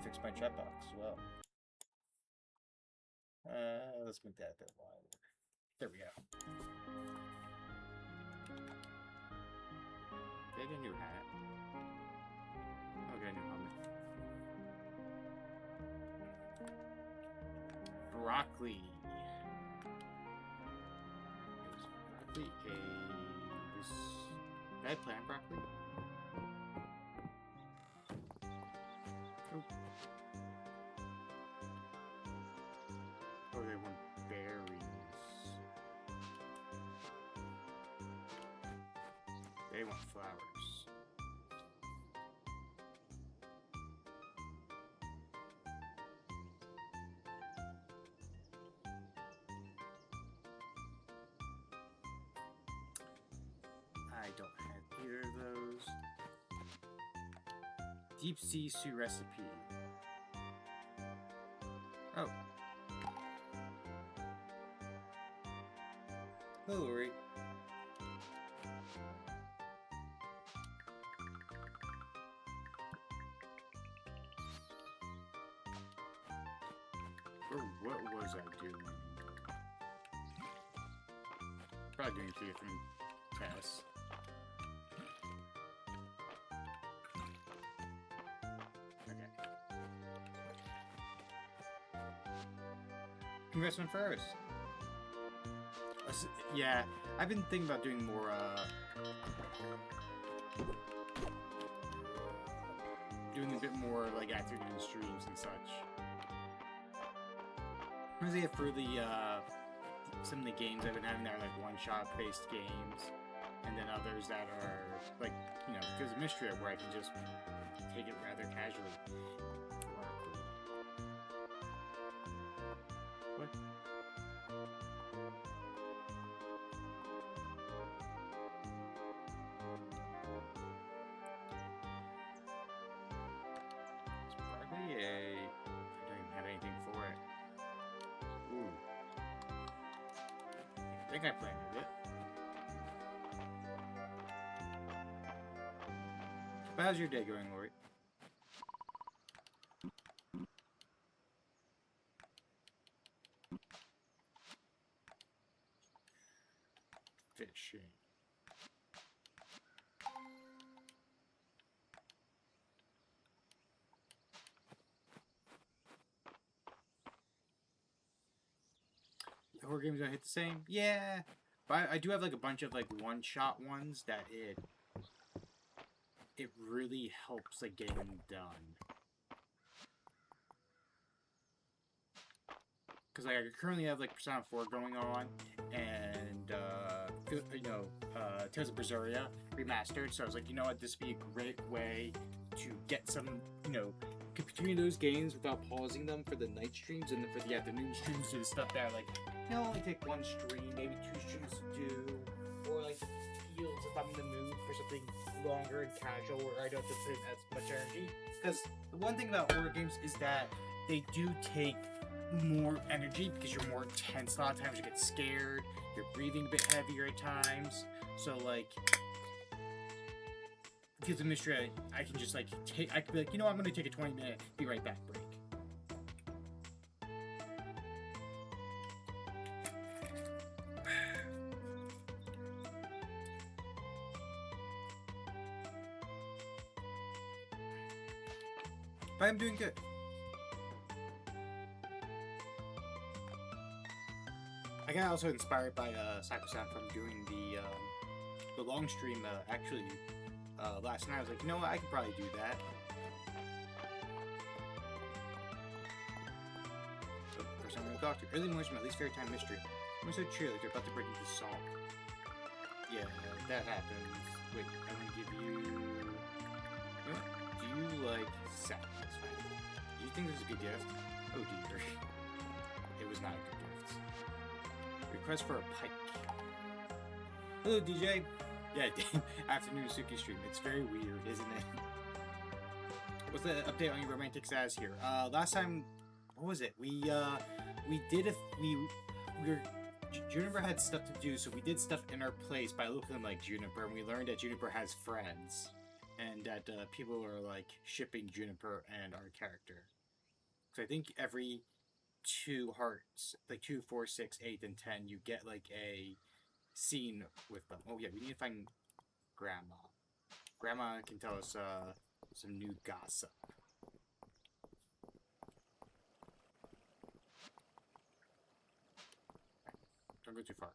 fix my chat box as well. Let's make that a bit wider. There we go. Did I get a new hat? I'll get a new helmet. Broccoli. Is broccoli did I plant broccoli? Oh. Oh, they want berries. They want flowers. I don't have either of those. Deep sea stew recipe. Oh. Hello, Lori. Or what was I doing? Probably doing 2 different tests. Okay. Congrats on first. Yeah, I've been thinking about doing more, doing a bit more, like, afternoon streams and such. Mostly for the, some of the games I've been having that are, like, one-shot based games, and then others that are, like, you know, there's a Mistria where I can just take it rather casually. What? Yay. I don't even have anything for it. Ooh. I think I planted it. But how's your day going, Lori? Fishing. Horror games don't hit the same? Yeah. But I do have like a bunch of like one-shot ones that it really helps like getting them done. Because like I currently have like Persona 4 going on, and you know, Tales of Berseria remastered. So I was like, you know what, this would be a great way to get some, you know, between those games without pausing them for the night streams and then for the afternoon streams, do the stuff that like, you know, only take 1 stream, maybe 2 streams to do, or like feels if I'm in the mood for something longer and casual where I don't have to put as much energy. Because the one thing about horror games is that they do take more energy because you're more tense. A lot of times you get scared, you're breathing a bit heavier at times. So like, because of Mistria, I can just like I could be like, you know, I'm gonna take a 20-minute, be right back break. But I'm doing good. I got also inspired by Sako-san from doing the long stream. Actually, last night I was like, you know what, I could probably do that. So, first I'm gonna doctor. Early mornings my least favorite time mystery. I'm so cheery like they're about to break into song. Yeah, that happens. Wait, I'm gonna give you. You know what? Do you like sex? That's fine. Do you think this is a good gift? Oh dear. It was not a good gift. Request for a pike. Hello, DJ. Yeah, afternoon Suki stream. It's very weird, isn't it? What's the update on your romantic status here? Last time, what was it? We Juniper had stuff to do, so we did stuff in our place by looking like Juniper, and we learned that Juniper has friends. and that people are like shipping Juniper and our character. Because I think every 2 hearts, like 2, 4, 6, 8, and 10, you get like a scene with them. Oh yeah, we need to find Grandma. Grandma can tell us some new gossip. Don't go too far.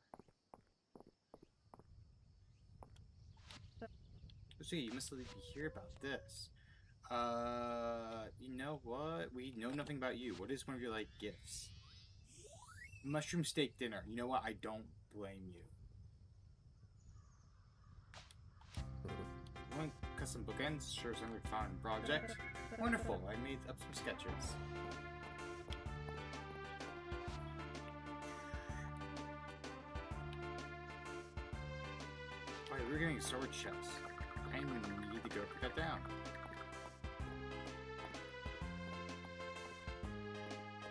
Let's see, you must be here about this. You know what? We know nothing about you. What is one of your, like, gifts? Mushroom steak dinner. You know what? I don't blame you. Want custom bookends? Sure, something fun project. Wonderful. I made up some sketches. Oh, yeah, we're getting sword shells. I didn't even need to go put that down.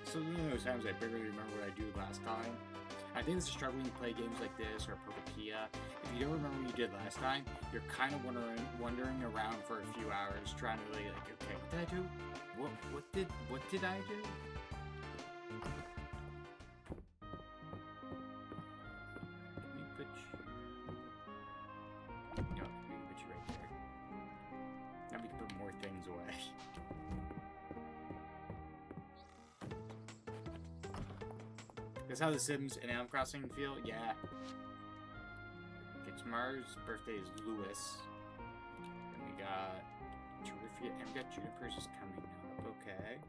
So one of those times I barely remember what I do last time. I think it's a struggle when you play games like this or Pokepedia. If you don't remember what you did last time, you're kind of wandering around for a few hours trying to really like, okay, what did I do? What did I do? Can we put you? No, we can put you right there. Now we can put more things away. That's how The Sims and Animal Crossing feel? Yeah. Okay, tomorrow's birthday is Lewis. And we got Terrific, and we got Juniper's is coming up. Okay.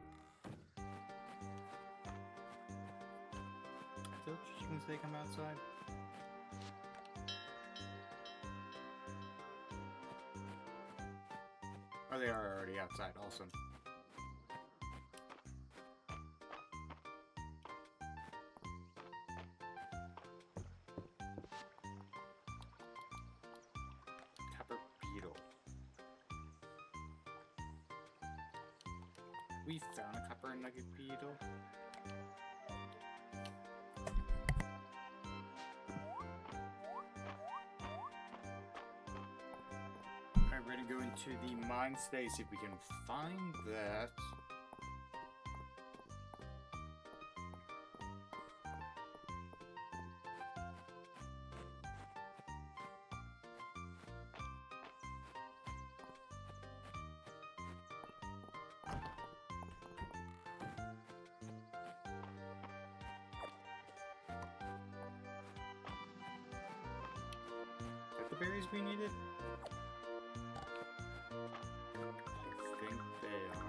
Still chickens, they come outside? Oh, they are already outside. Awesome. We found a copper nugget beetle. Alright, we're gonna go into the mine space, see if we can find that. The berries we needed? I think they are.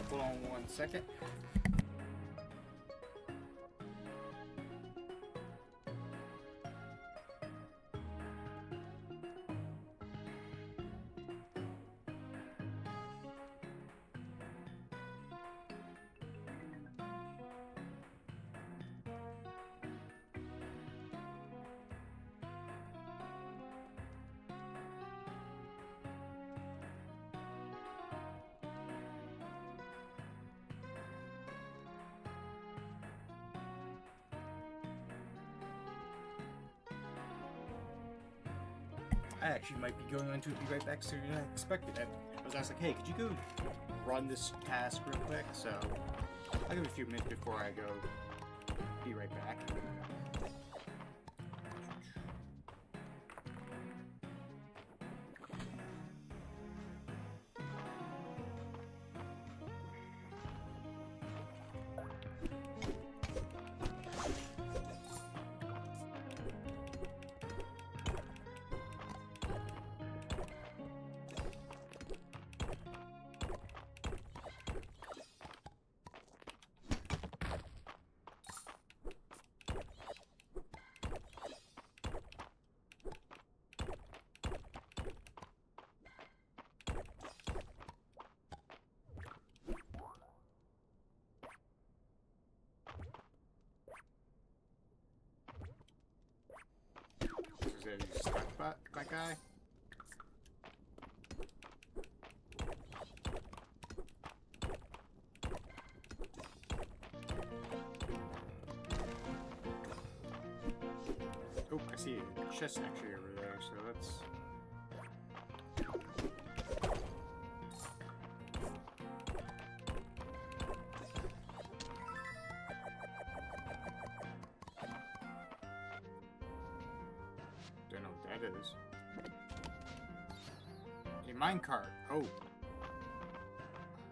Hold on 1 second. I actually might be going on to be right back sooner than I expected. I was asked like, hey, could you go run this task real quick? So I'll give it a few minutes before I go. Be right back. Is that you stuck that guy? Oh, I see a chest actually over there, so let's... Don't know what that is. A minecart. Oh.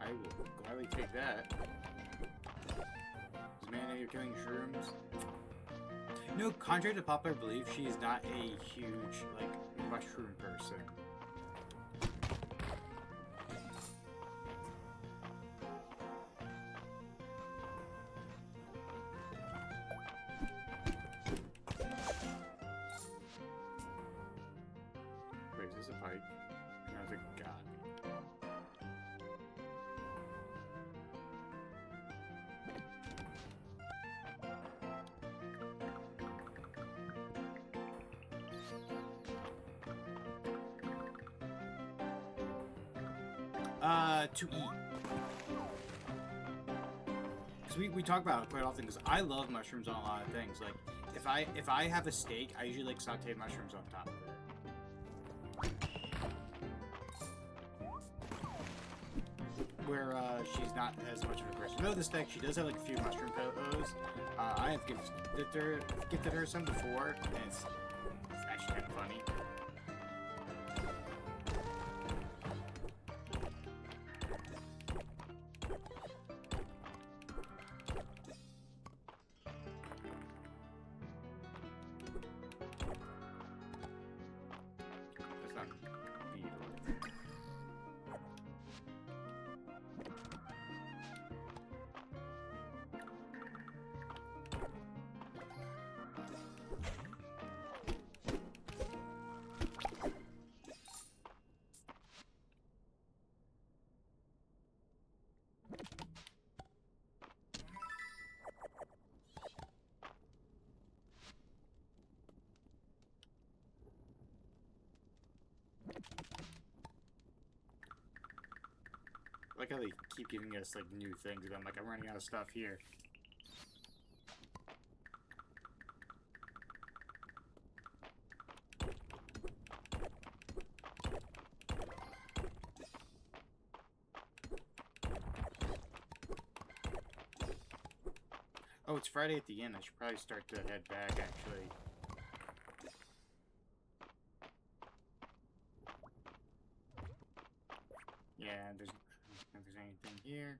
I will gladly take that. Is Mayonnaise killing shrooms? You know, contrary to popular belief, she is not a huge, like, mushroom person. Wait, is this a pike? No, it's a god. To eat. Because we talk about it quite often, because I love mushrooms on a lot of things. Like, if I have a steak, I usually like sauteed mushrooms on top of it. Where she's not as much of a person. No, this deck, she does have like a few mushroom pillows. I have gifted her some before, and it's actually kind of funny. That's not evil. I like how they keep giving us like new things, and I'm like, I'm running out of stuff here. Oh, it's Friday at the inn. I should probably start to head back, actually. Yeah, there's... I don't think there's anything here.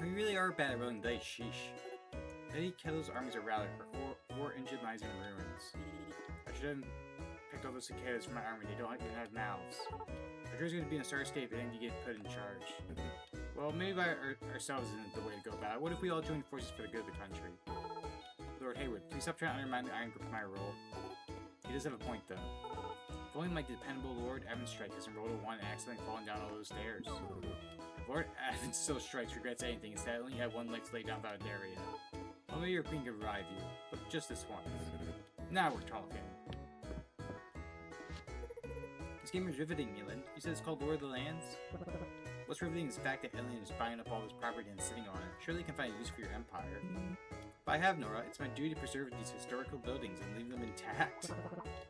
We really are bad at rolling dice, sheesh. Eddie Kettle's armies are routed for four injured lies in ruins. I should have picked all those cicadas from my army. They don't even have mouths. Our jury's going to be in a sorry state if they get put in charge. Well, maybe by ourselves isn't the way to go about it. What if we all join forces for the good of the country? Lord Haywood, please stop trying to undermine the Iron Grip of my role. He does have a point, though. If only my dependable Lord Evan Strike hasn't rolled a 1 and accidentally fallen down all those stairs. If Lord Evan still strikes, regrets anything, instead only have one leg laid down without an area. Well, maybe your queen can revive you, but just this once. Now we're talking. This game is riveting, Milan. You said it's called Lord of the Lands? What's riveting is the fact that Alien is buying up all this property and sitting on it. Surely you can find a use for your empire. But I have, Nora. It's my duty to preserve these historical buildings and leave them intact.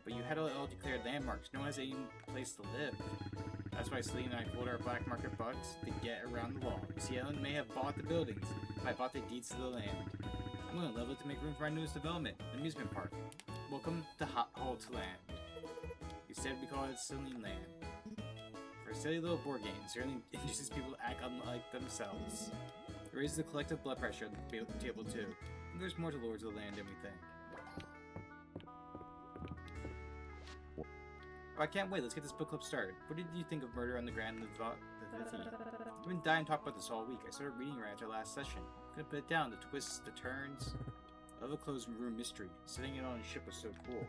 But you had all declared landmarks. No one has any place to live. That's why Celine and I pulled our black market bucks to get around the law. You see, Ellen may have bought the buildings, but I bought the deeds to the land. I'm going to level it to make room for our newest development, the amusement park. Welcome to Hot Holt's Land. Instead, we call it Celine Land. For a silly little board game, it certainly induces people to act unlike themselves. It raises the collective blood pressure at the table too. And there's more to Lords of the Land than we think. Oh, I can't wait. Let's get this book club started. What did you think of Murder on the Grand Levant? I've been dying to talk about this all week. I started reading right after last session. Couldn't put it down. The twists, the turns. I love a closed room mystery. Setting it on a ship was so cool.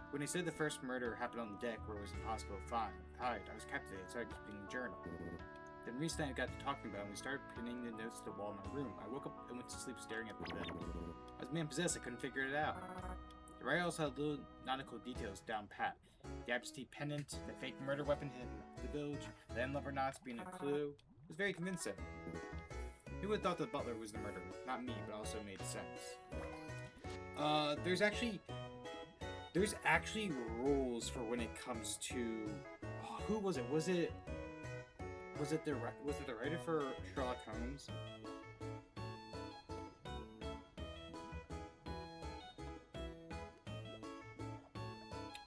When they said the first murder happened on the deck where it was impossible to hide, I was captivated, so I started keeping a journal. Then recently I got to talking about it and we started pinning the notes to the wall in my room. I woke up and went to sleep staring at the bed. I was man-possessed, I couldn't figure it out. The writer also had little nautical details down pat. The absentee pendant, the fake murder weapon hidden in the village, the landlubber knots being a clue. It was very convincing. Who would have thought the butler was the murderer? Not me, but also made sense. There's actually rules for when it comes to who was it? Was it the writer for Sherlock Holmes?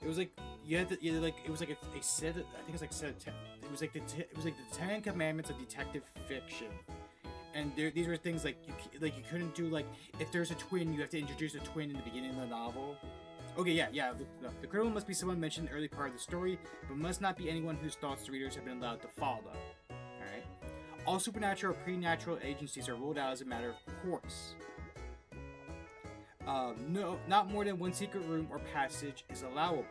It was like it was like a set. I think it's like set of 10. It was like the 10 Commandments of detective fiction. And these were things like you couldn't do, like, if there's a twin, you have to introduce a twin in the beginning of the novel. Okay, yeah. The criminal must be someone mentioned in the early part of the story, but must not be anyone whose thoughts the readers have been allowed to follow. Alright? All supernatural or preternatural agencies are ruled out as a matter of course. No, not more than one secret room or passage is allowable.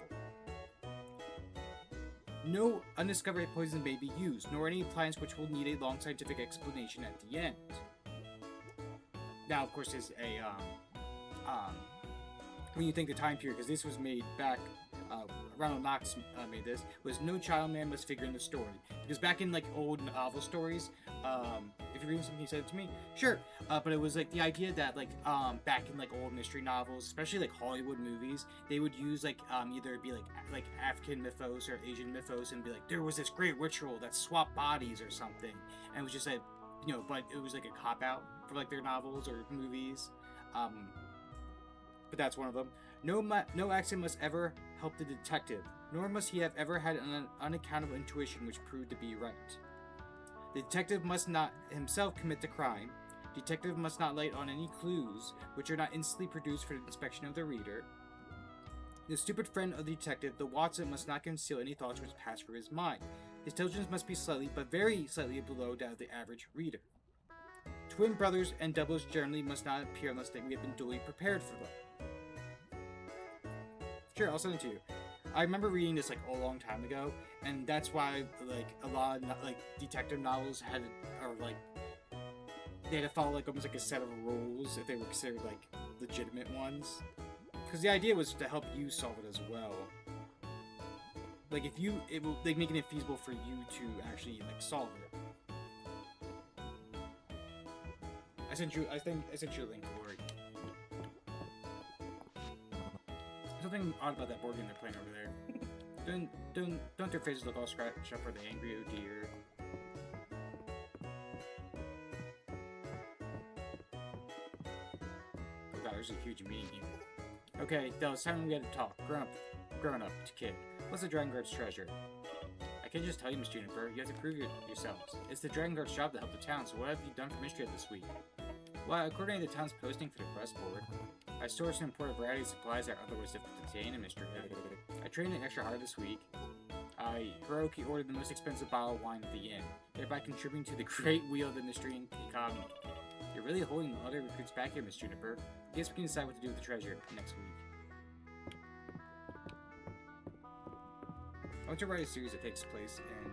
No undiscovered poison may be used, nor any appliance which will need a long scientific explanation at the end. Now, of course, there's a, when you think the time period, because this was made back, Ronald Knox made this, was no child man must figure in the story. Because back in, like, old novel stories, if you're reading something, you said it to me, sure, but it was, like, the idea that, like, back in, like, old mystery novels, especially, like, Hollywood movies, they would use, like, either it'd be, like, African mythos or Asian mythos, and be like, there was this great ritual that swapped bodies or something, and it was just, like, you know, but it was, like, a cop-out for, like, their novels or movies, but that's one of them. No accident must ever help the detective, nor must he have ever had an unaccountable intuition which proved to be right. The detective must not himself commit the crime. Detective must not light on any clues which are not instantly produced for the inspection of the reader. The stupid friend of the detective, the Watson, must not conceal any thoughts which pass through his mind. His intelligence must be slightly, but very slightly below that of the average reader. Twin brothers and doubles generally must not appear unless we have been duly prepared for them. Sure, I'll send it to you. I remember reading this, like, a long time ago, and that's why, like, a lot of, like, detective novels had, or, like, they had to follow, like, almost like a set of rules if they were considered, like, legitimate ones. Because the idea was to help you solve it as well. Like, if you, it will, like, making it feasible for you to actually, like, solve it. I sent you a link, Lori. Something odd about that board game they're playing over there. Don't their faces look all scratched up or the angry? Oh dear. Oh god, there's a huge meeting here. Okay, Del, it's time we had to talk. Grown up to kid. What's the Dragon Guard's treasure? I can't just tell you, Miss Juniper. You have to prove yourselves. It's the Dragon Guard's job to help the town, so what have you done for Mistria this week? Well, according to the town's posting for the quest board, I sourced and import a variety of supplies that are otherwise difficult to obtain in Mistria. I trained extra hard this week. I heroically ordered the most expensive bottle of wine at the inn, thereby contributing to the great wheel of the Mistrian economy. You're really holding the other recruits back here, Miss Juniper. I guess we can decide what to do with the treasure next week. I want to write a series that takes place in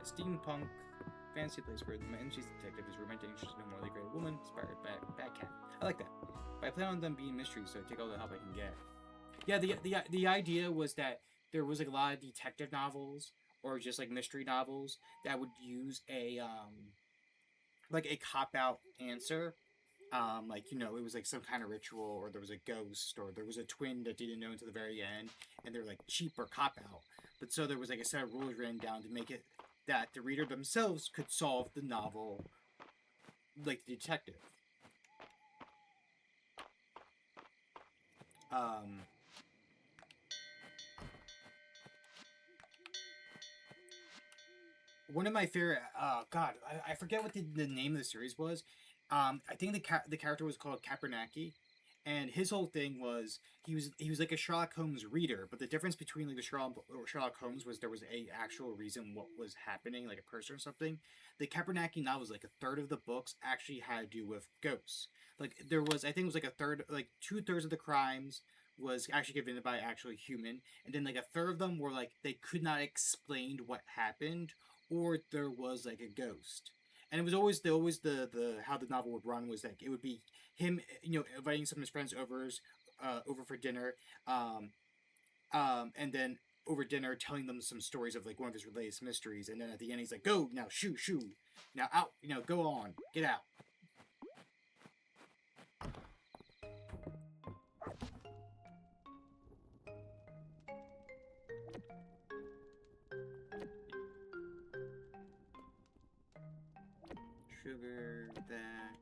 a steampunk fantasy place where the man she's detective is romantic interest in a morally great woman inspired by bad cat. I like that. But I plan on them being mysteries, so I take all the help I can get. Yeah, the idea was that there was, like, a lot of detective novels or just, like, mystery novels that would use a like a cop-out answer. Like, you know, it was like some kind of ritual, or there was a ghost, or there was a twin that didn't know until the very end, and they're like cheap or cop-out. But so there was like a set of rules written down to make it that the reader themselves could solve the novel, like the detective. one of my favorite. God, I forget what the name of the series was. I think the character was called Kapernaki, and his whole thing was he was like a Sherlock Holmes reader, but the difference between like the Sherlock Holmes was there was a actual reason what was happening, like a person or something. The Kapernaki novels, like a third of the books actually had to do with ghosts. Like there was, I think it was like a third, like 2/3 of the crimes was actually committed by actual human, and then like a third of them were like they could not explain what happened, or there was like a ghost. And it was always the how the novel would run was like it would be him, inviting some of his friends over for dinner, um, and then over dinner telling them some stories of like one of his latest mysteries, and then at the end he's like, "Go now, shoo, now out, go on, get out." Sugar that.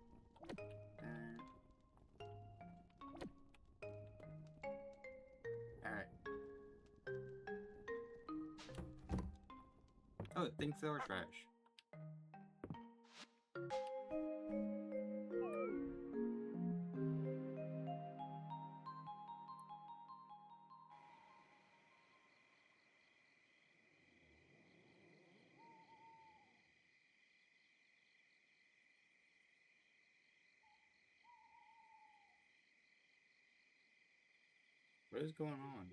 All right. Oh, think flower trash. What is going on?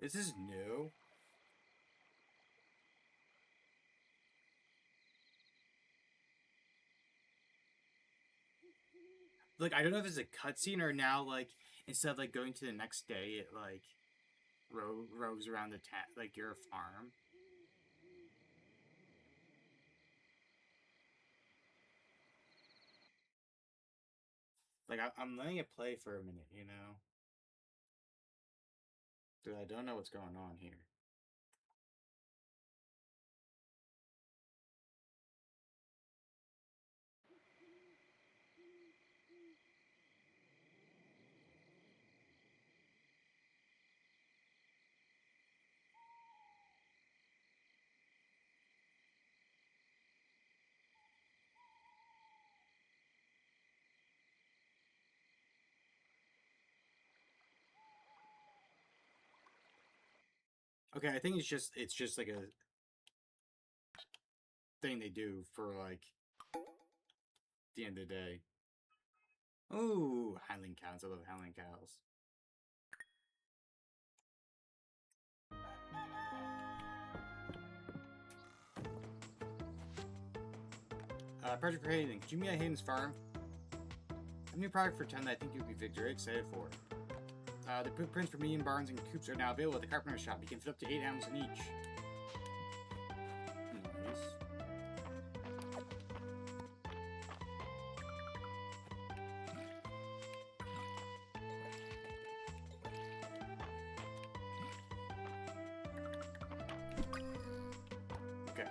This is new. Like I don't know if it's a cutscene or now like instead of like going to the next day, it like roves around the like your farm. Like I'm letting it play for a minute, Dude, I don't know what's going on here. Okay, I think it's just like a thing they do for like the end of the day. Ooh, Highland cows. I love Highland cows. Project for Hayden. Could you meet at Hayden's farm? A new product for 10 that I think you'd be very excited for. The poop prints for medium barns and coops are now available at the carpenter's shop. You can fit up to 8 animals in each. Nice. Okay.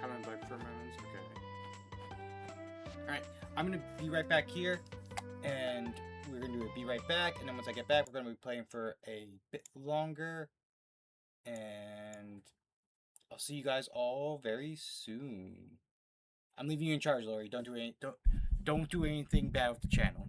Common bug pheromones. Okay. Alright, I'm gonna be right back here, and we're gonna do a be right back, and then once I get back, we're gonna be playing for a bit longer, and I'll see you guys all very soon. I'm leaving you in charge, Lori. Don't do anything bad with the channel.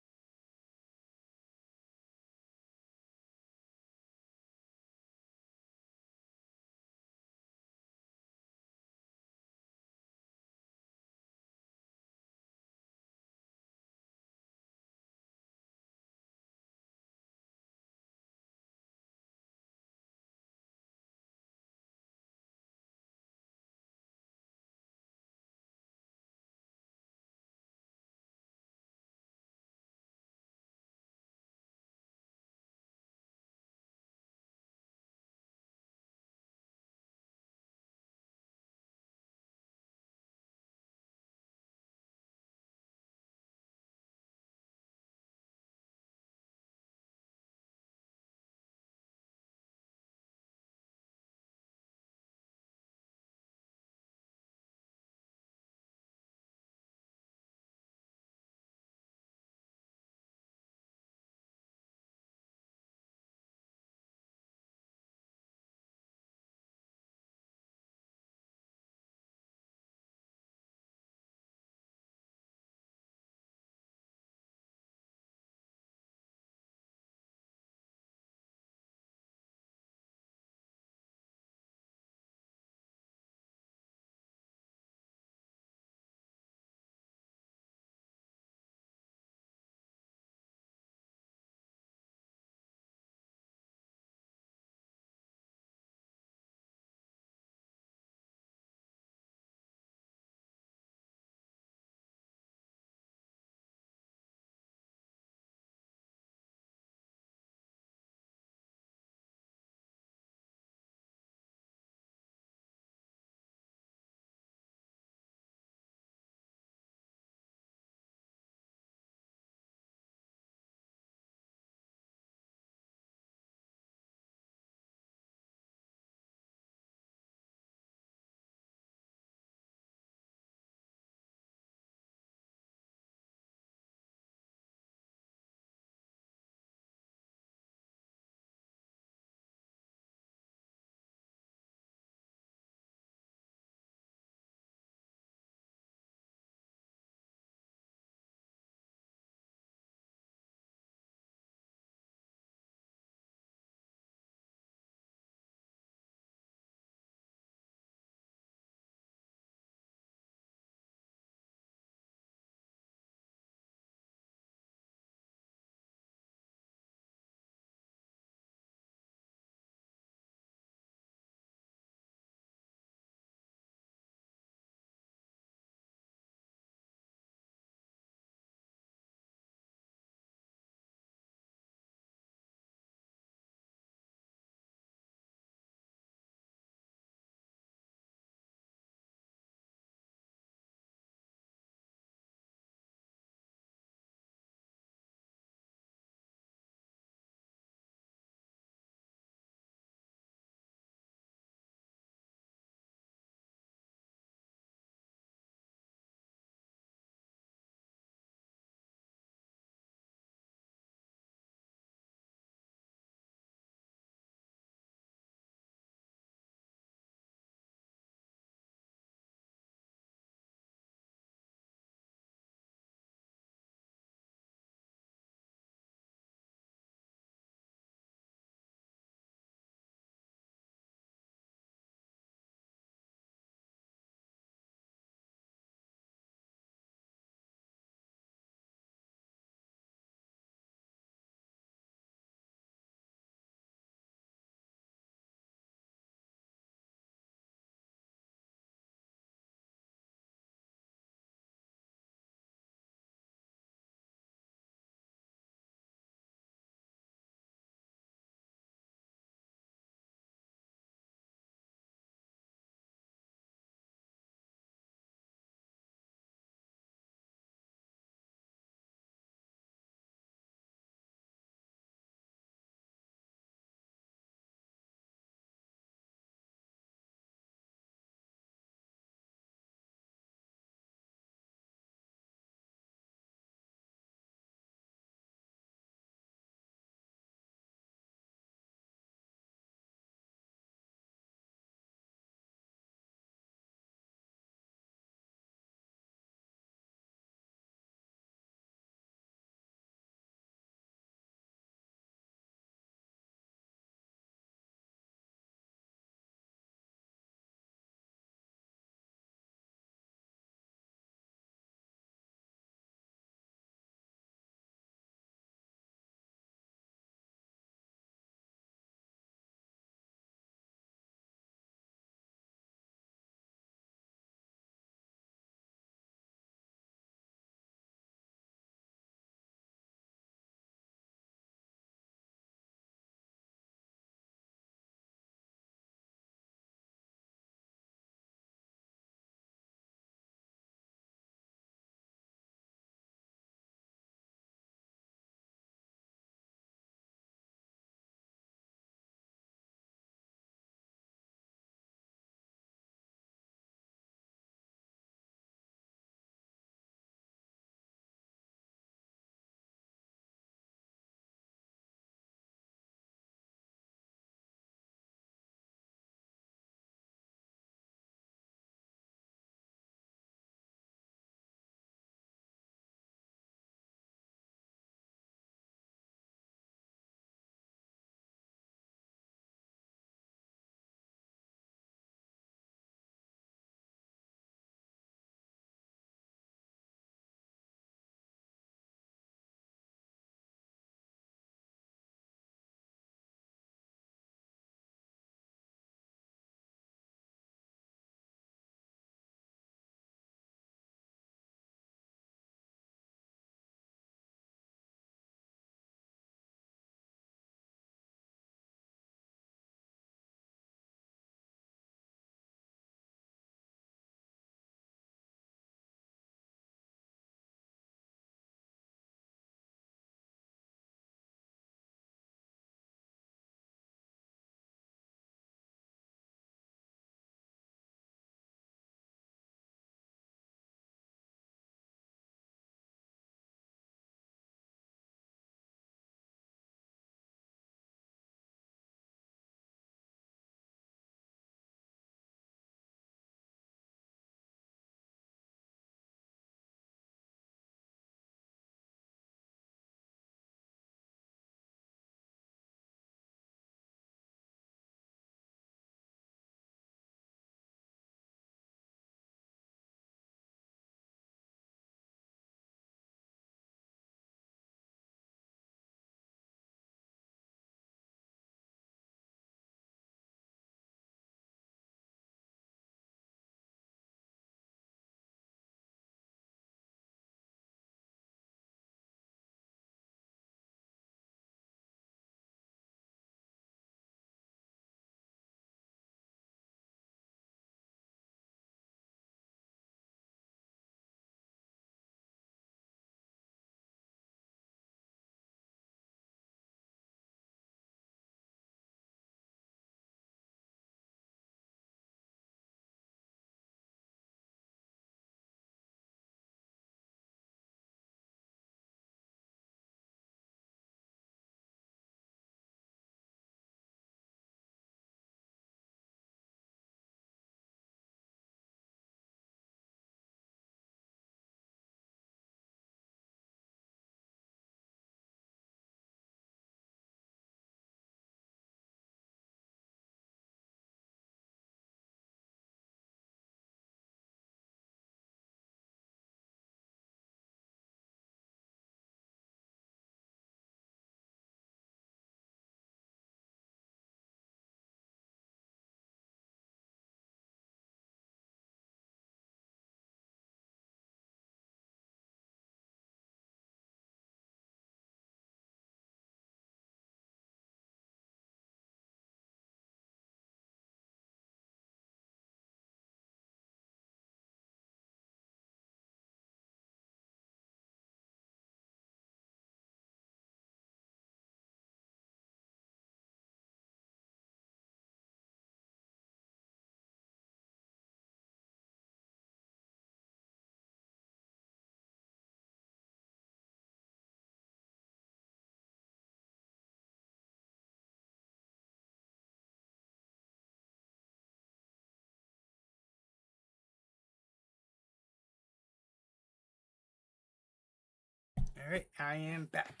Alright, I am back.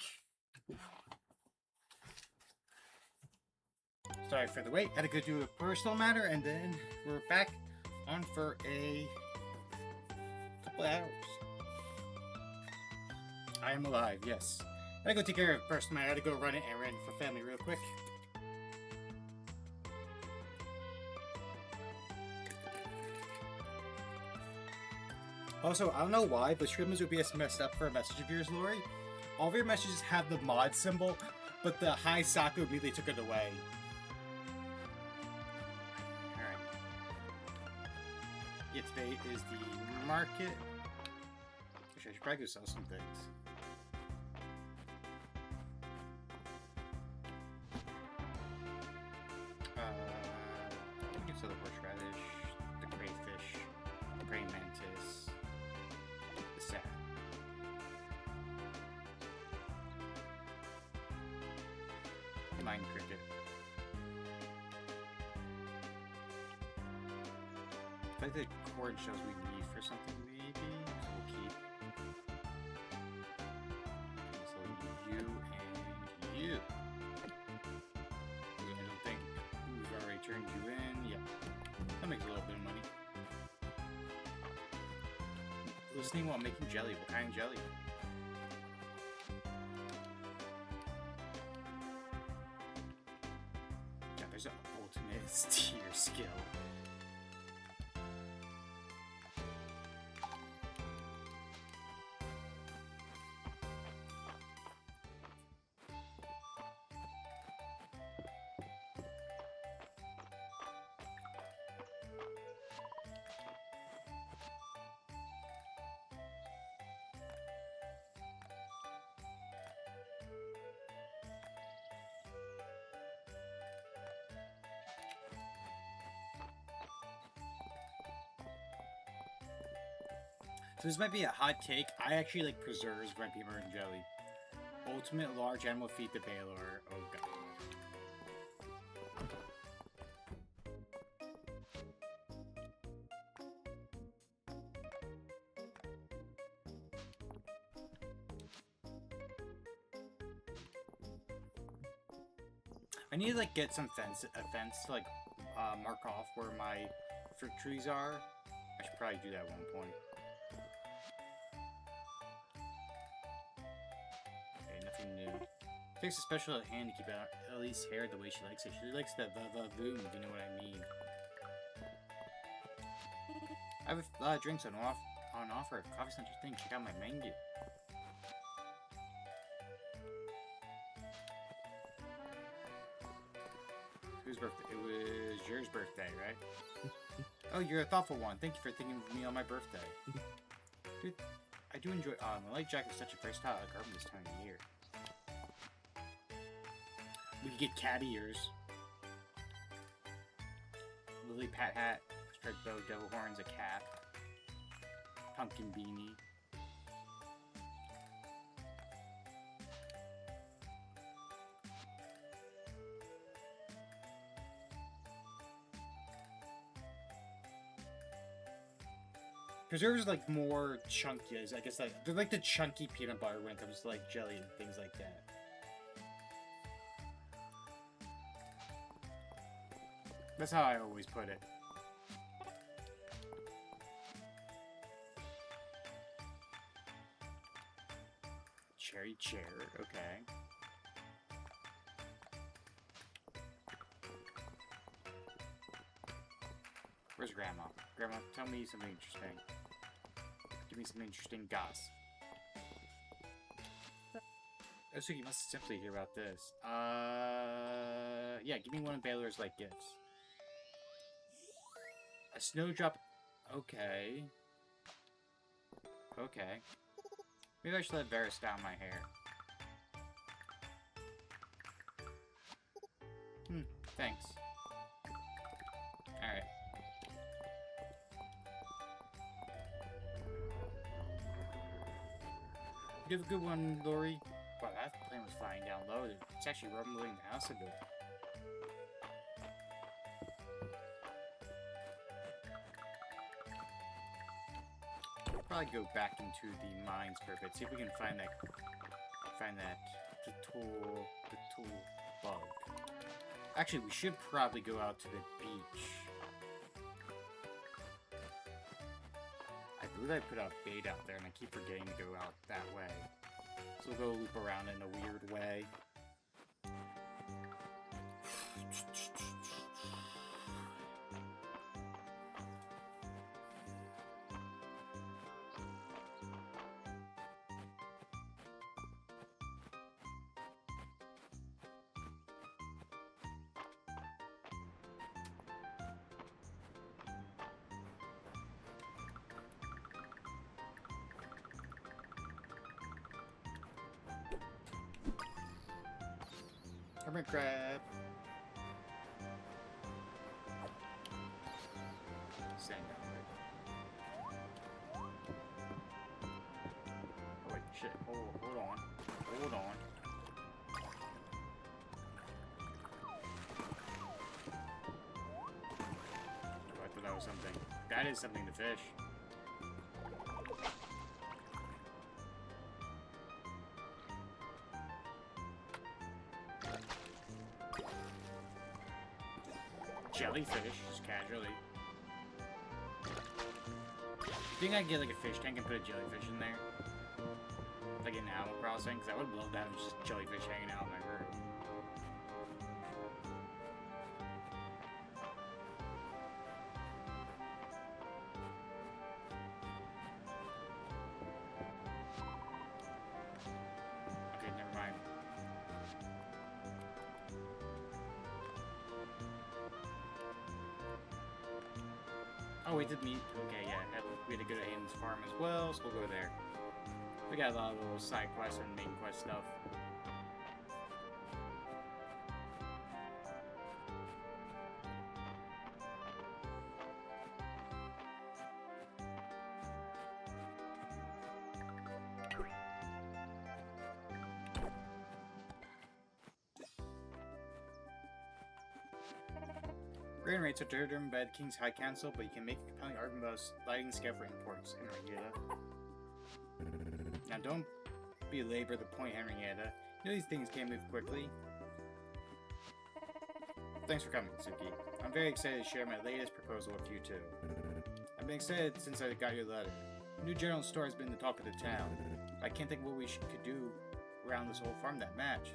Sorry for the wait. Had to go do a personal matter, and then we're back on for a couple hours. I am alive, yes. I gotta go take care of a personal matter. I gotta go run an errand for family real quick. Also, I don't know why, but Streamers OBS messed up for a message of yours, Lori. All of your messages have the mod symbol, but the Hi Saku immediately took it away. Alright. Yeah, today is the market. Actually, I should probably go sell some things. We can sell the horseradish, the crayfish, the praying mantis, the sap. Mine cricket. I think the cord shells we need for something, maybe. So we'll keep. So you and you. I don't think we've already turned you in. Yeah, that makes a little bit of money. Listening while making jelly. What kind of jelly? Yeah, there's an ultimate tier skill. So this might be a hot take. I actually like preserves when people are in jelly. Ultimate large animal feed the Baylor. Oh god. I need to like get some fence to like mark off where my fruit trees are. I should probably do that at one point. Takes a special hand to keep out Ellie's hair the way she likes it. She likes the va-va-voom, if you know what I mean. I have a lot of drinks on offer. If coffee's not your thing, check out my menu. Whose birthday? It was yours birthday, right? Oh, you're a thoughtful one. Thank you for thinking of me on my birthday. Dude, I do enjoy... my light jacket is such a versatile garment this time of year. We could get cat ears, lily pad hat, striped bow, devil horns, a cap, pumpkin beanie. Preserves like more chunky. I guess like they're like the chunky peanut butter when it comes to like jelly and things like that. That's how I always put it. Cherry chair, okay. Where's Grandma? Grandma, tell me something interesting. Give me some interesting goss. Oh, so you must simply hear about this. Yeah, give me one of Baylor's like gifts. A snowdrop. Okay. Okay. Maybe I should let Varys down my hair. Thanks. Alright. You have a good one, Lori. Wow, that plane was flying down low. It's actually rumbling the house a bit. Probably go back into the mines for a bit, see if we can find that find that. The tool bug. Actually, we should probably go out to the beach. I believe I put out bait out there, and I keep forgetting to go out that way. So we'll go loop around in a weird way. Hermit crab. Sand down there. Oh wait, shit. Hold on. Hold on. Oh, I thought that was something. That is something to fish. Jellyfish, just casually. You think I could get like a fish tank and put a jellyfish in there? Like in Animal Crossing? Because I would love to have just jellyfish hanging out in my room. Okay, never mind. Oh, we did meet. Okay, yeah. We had to go to Hayden's farm as well, so we'll go there. We got a lot of little side quests and main quest stuff. Grain rates are determined by the King's High Council, but you can make a compelling argument about sliding scale for imports. Henrietta. Now don't belabor the point, Henrietta. You know these things can't move quickly. Thanks for coming, Suki. I'm very excited to share my latest proposal with you too. I've been excited since I got your letter. The new general store has been the talk of the town. I can't think what we could do around this whole farm that match.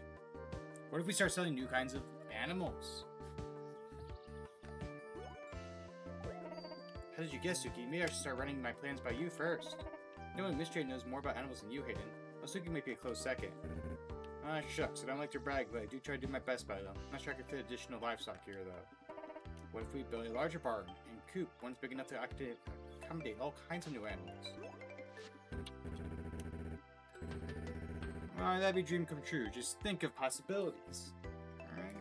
What if we start selling new kinds of animals? How did you guess, Suki? Maybe I should start running my plans by you first. Knowing Mistria knows more about animals than you, Hayden. Well, Suki might be a close second. Ah, shucks. I don't like to brag, but I do try to do my best by them. I'm not sure I can fit additional livestock here, though. What if we build a larger barn and coop, one's big enough to accommodate all kinds of new animals? Alright, that'd be a dream come true. Just think of possibilities. Alright.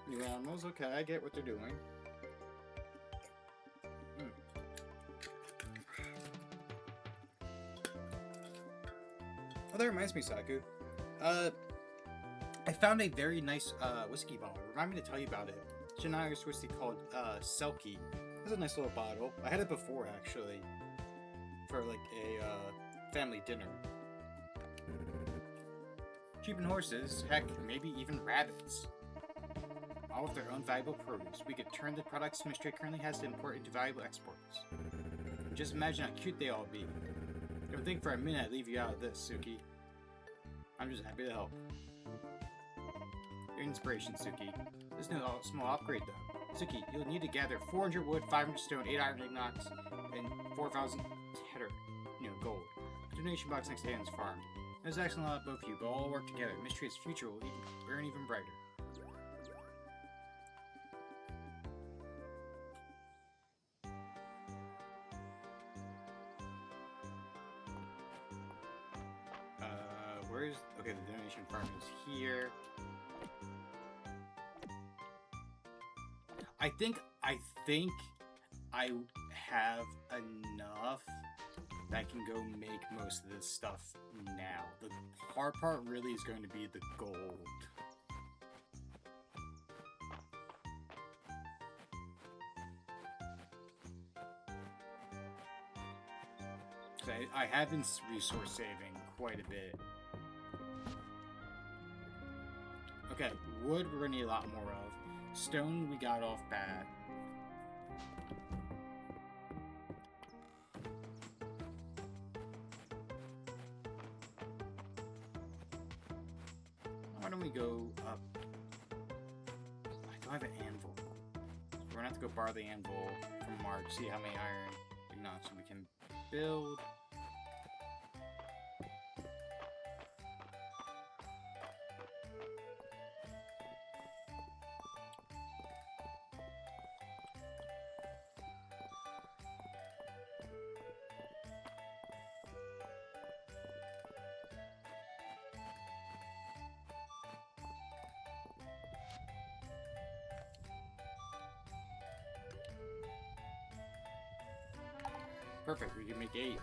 New animals, okay, I get what they're doing. Oh, that reminds me, Saku. I found a very nice whiskey bottle. Remind me to tell you about it. It's an Irish whiskey called Selkie. It's a nice little bottle. I had it before, actually, for like a family dinner. Sheep and horses, heck, maybe even rabbits. All with their own valuable produce. We could turn the products Mistria currently has to import into valuable exports. Just imagine how cute they all be. Don't think for a minute I'd leave you out of this, Suki. I'm just happy to help. Your inspiration, Suki. This no small upgrade, though. Suki, you'll need to gather 400 wood, 500 stone, 8 iron ignox, and 4,000 tether, gold. Donation box next to Dan's farm. There's excellent lot of both of you, but all work together. Mistria's future will burn even brighter. Where's... Okay, the donation farm is here. I think I have enough that I can go make most of this stuff now. The hard part really is going to be the gold. So I have been resource saving quite a bit. Okay, wood we're gonna need a lot more of. Stone we got off bad. Why don't we go up? I don't have an anvil. So we're gonna have to go borrow the anvil from Mark, see how many iron we not, so we can build. Perfect, we can make 8.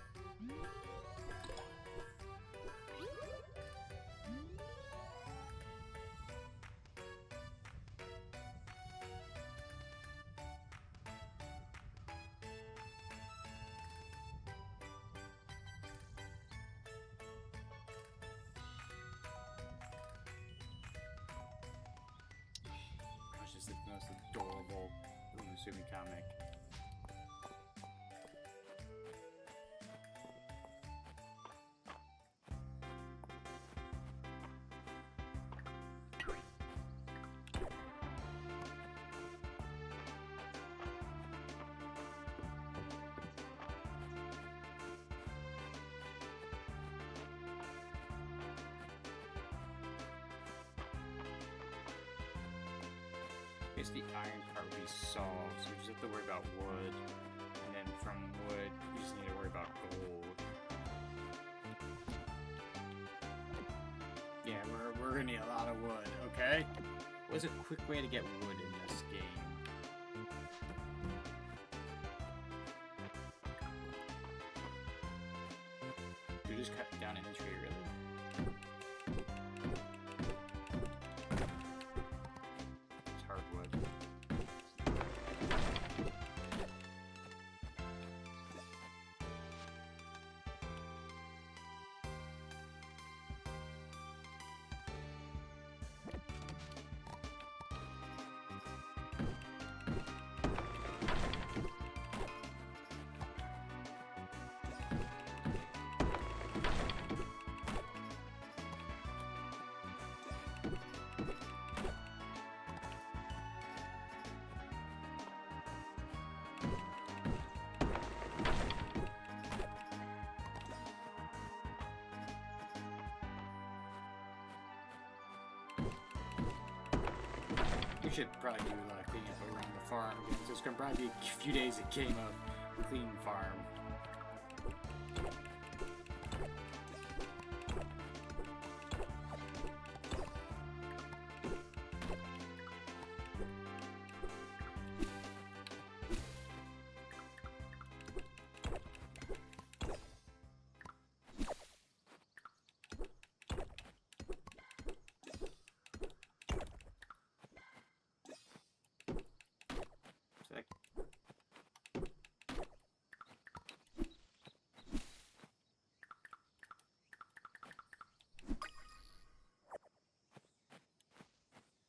It's just the most adorable Umusumi comic. I guess the iron part would be solved, so we just have to worry about wood. And then from wood, we just need to worry about gold. Yeah, we're gonna need a lot of wood, okay? What's a quick way to get wood in this game? Do you just cut down in the tree, really? We should probably do a lot of cleaning up around the farm. So it's gonna probably be a few days that came up clean farm.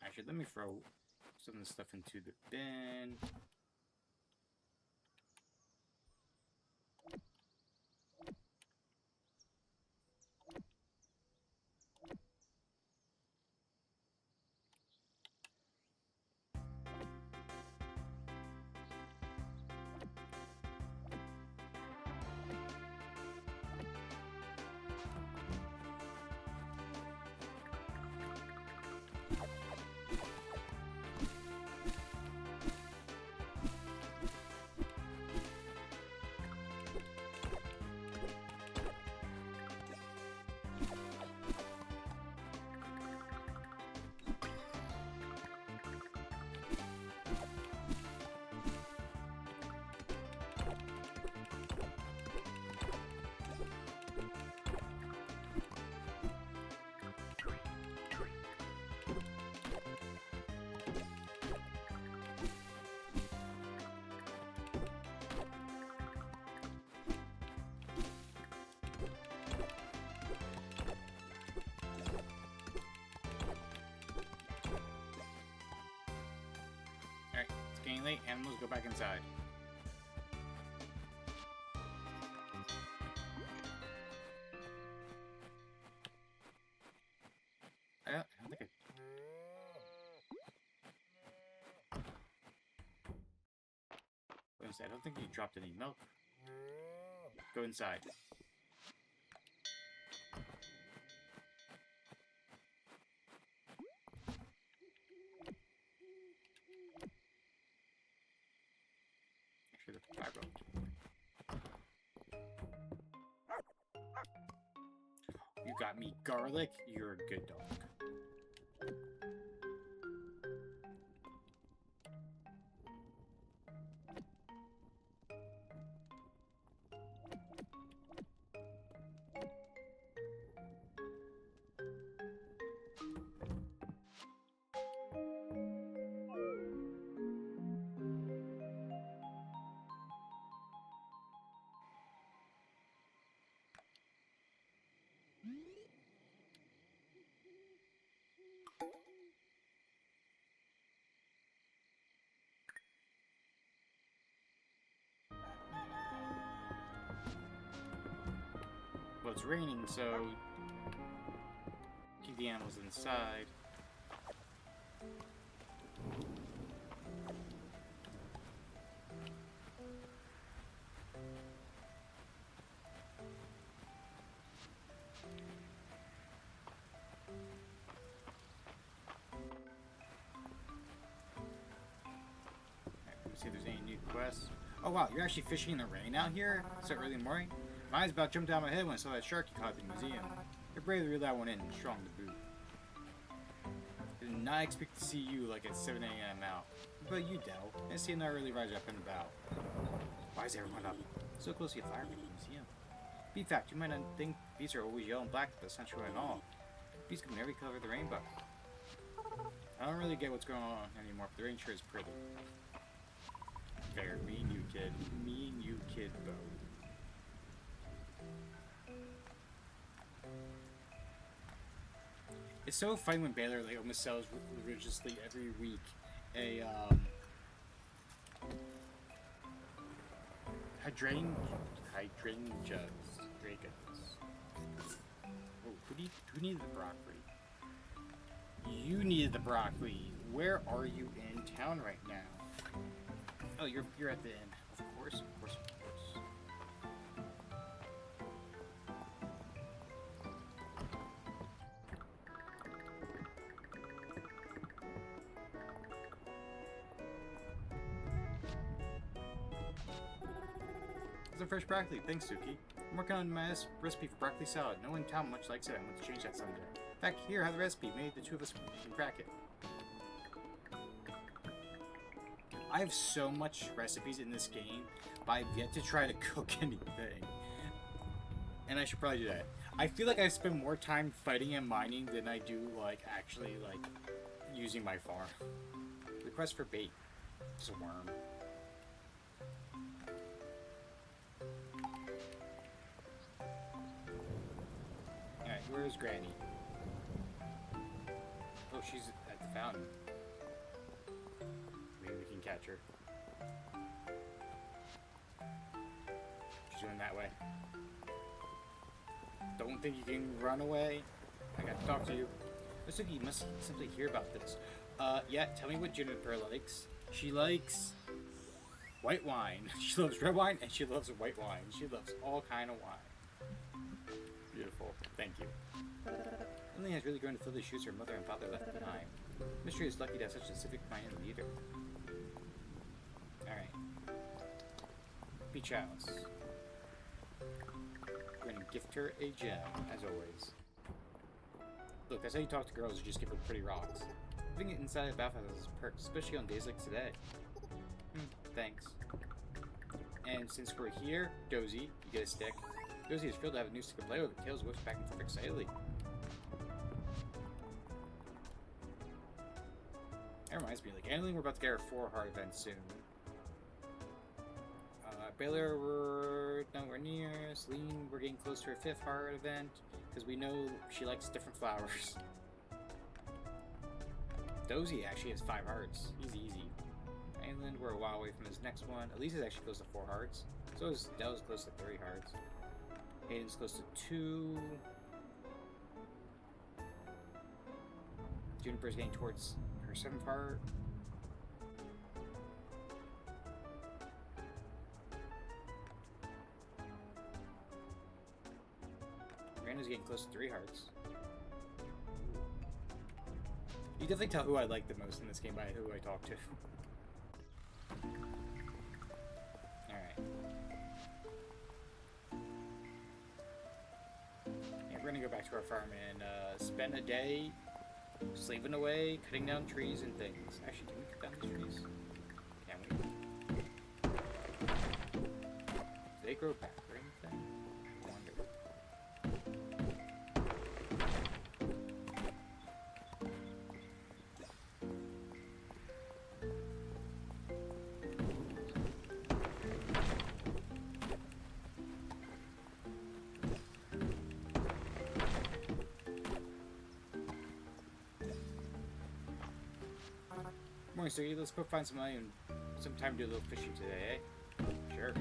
Actually, let me throw some of the stuff into the bin. getting late. Animals, go back inside. I don't think I don't think you dropped any milk. Go inside. Actually, that's 5-year-old. You got me garlic. You're a good dog. Well, it's raining, so keep the animals inside. Alright, let me see if there's any new quests. Oh wow, you're actually fishing in the rain out here? So early in the morning? My eyes about jumped out of my head when I saw that shark you caught at the museum. You're brave to reel that one in and strong to boot. I did not expect to see you like at 7 a.m. out. What about you, Dell? I see not really rise up and about. Why is everyone up? So close to a fire at the museum. Be fact, you might not think beasts are always yellow and black, but that's not true at all. Beasts come in every color of the rainbow. I don't really get what's going on anymore, but the rain sure is pretty. Fair, me and you, kid. Me and you, kid, Bo. It's so funny when Baylor like almost sells religiously every week a hydrangeas. Oh, who needed the broccoli? You needed the broccoli. Where are you in town right now? Oh, you're at the inn. Of course. It's a fresh broccoli. Thanks, Suki. I'm working on my recipe for broccoli salad. No one in town much likes it. I want to change that someday. In fact, here, have the recipe. Maybe the two of us can crack it. I have so much recipes in this game, but I've yet to try to cook anything. And I should probably do that. I feel like I spend more time fighting and mining than I do, like, actually, like, using my farm. Request for bait. It's a worm. Alright, where's Granny? Oh, she's at the fountain. Maybe we can catch her. She's going that way. Don't think you can run away. I gotta talk to you. Looks like you must simply hear about this. Yeah, tell me what Juniper likes. She likes white wine. She loves red wine and she loves white wine. She loves all kind of wine. Beautiful. Thank you. Emily has really grown to fill the shoes her mother and father left behind. Mistria is lucky to have such a civic-minded leader. Alright. Beach house. We're gonna gift her a gem, as always. Look, that's how you talk to girls, you just give her pretty rocks. Living inside a bathhouse is a perk, especially on days like today. Thanks. And since we're here, Dozy, you get a stick. Dozy is thrilled to have a new stick to play with. Tails whips back and forth excitedly. That reminds me, like, Annalyn, we're about to get our 4-heart event soon. Baylor, we're nowhere near. Celine, we're getting close to her 5th heart event, because we know she likes different flowers. Dozy actually has 5 hearts. Easy. Island. We're a while away from his next one. Elisa's actually close to 4 hearts. So is Della's close to 3 hearts. Hayden's close to 2. Juniper's getting towards her 7th heart. Miranda's getting close to 3 hearts. You definitely tell who I like the most in this game by who I talk to. Alright. Yeah, we're gonna go back to our farm and spend a day slaving away, cutting down trees and things. Actually, can we cut down these trees? Can we? Do they grow back or anything? I wonder. Morning, sir. Let's go find some money and some time to do a little fishing today, eh? Sure.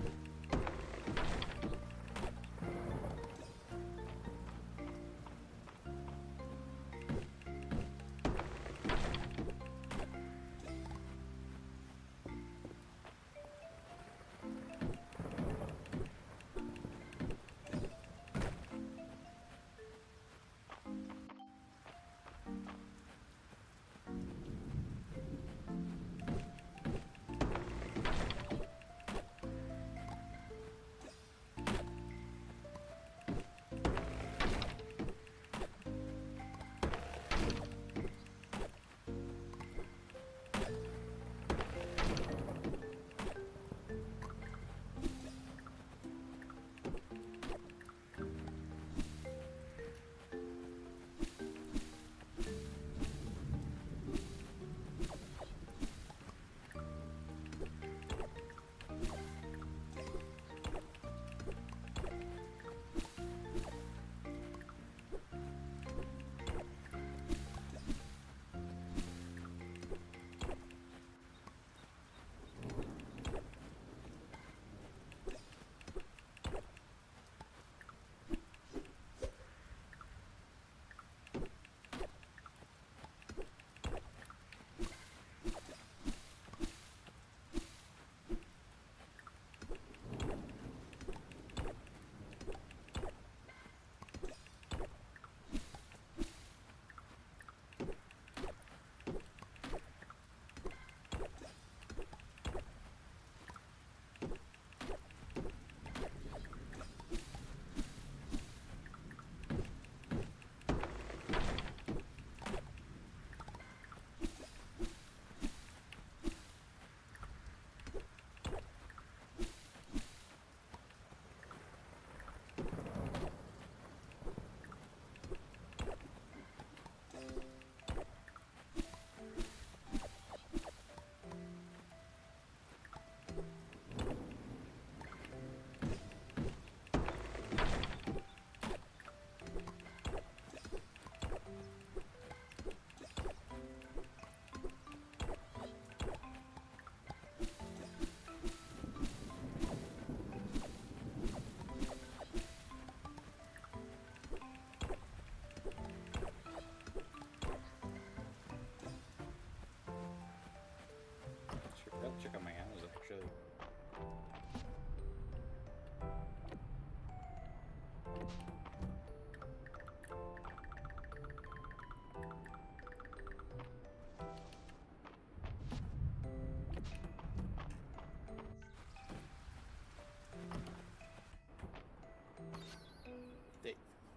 Check out my animals actually.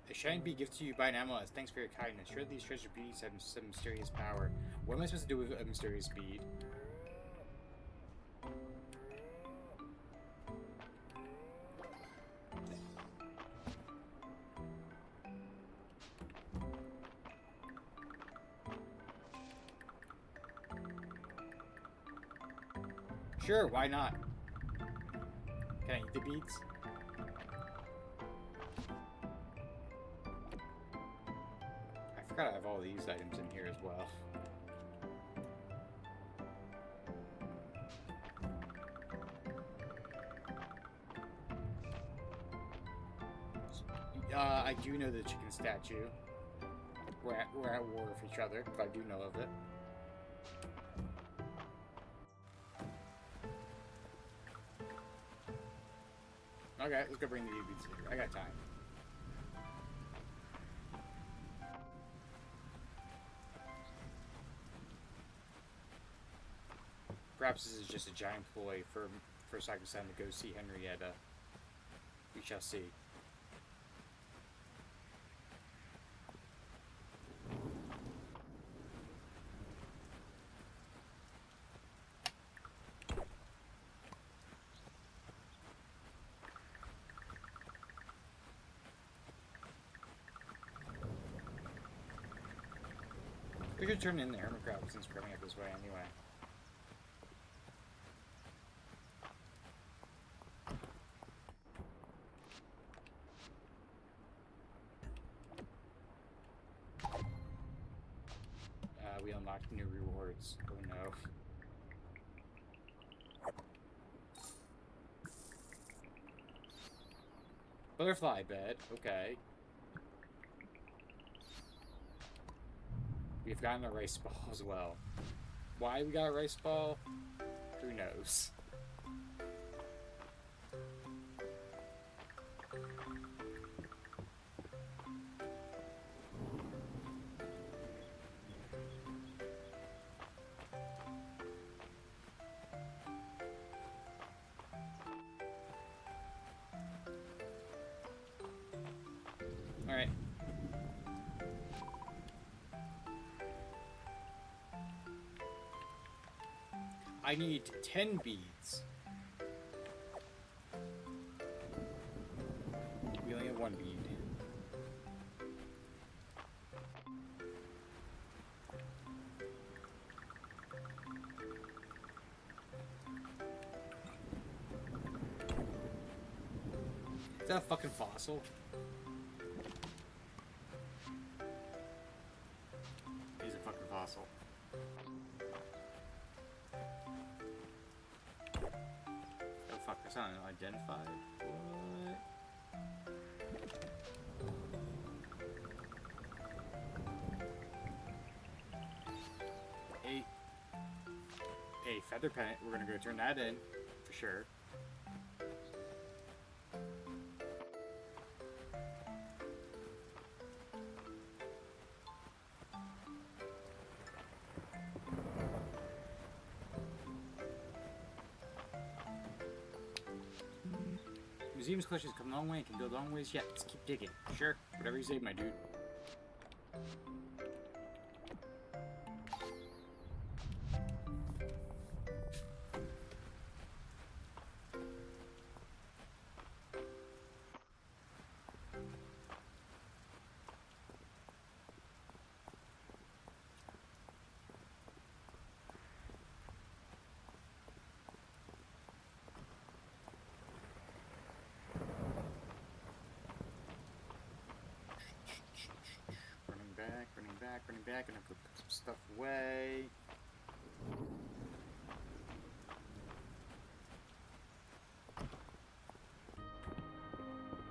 A shiny bee given to you by an animal as thanks for your kindness. Sure, these treasure beads have some mysterious power. What am I supposed to do with a mysterious bead? Sure, why not? Can I eat the beads? I forgot I have all these items in here as well. I do know the chicken statue. We're at war with each other, but I do know of it. Okay, let's go bring the UVs here. I got time. Perhaps this is just a giant ploy for Sakusan to go see Henrietta. We shall see. We could turn in the hermit crab since we're coming up this way anyway. We unlocked new rewards. Oh no. Butterfly bed, okay. We've gotten a rice ball as well. Why we got a rice ball? Who knows? Alright. I need 10 beads. We only have 1 bead. Is that a fucking fossil? He's a fucking fossil. Oh fuck, that's not identified. What? A feather pennant. We're gonna go turn that in for sure. Museum's collection's come a long way and can build long ways yet. Let's keep digging. Sure, whatever you say, my dude. Running back, and I put some stuff away.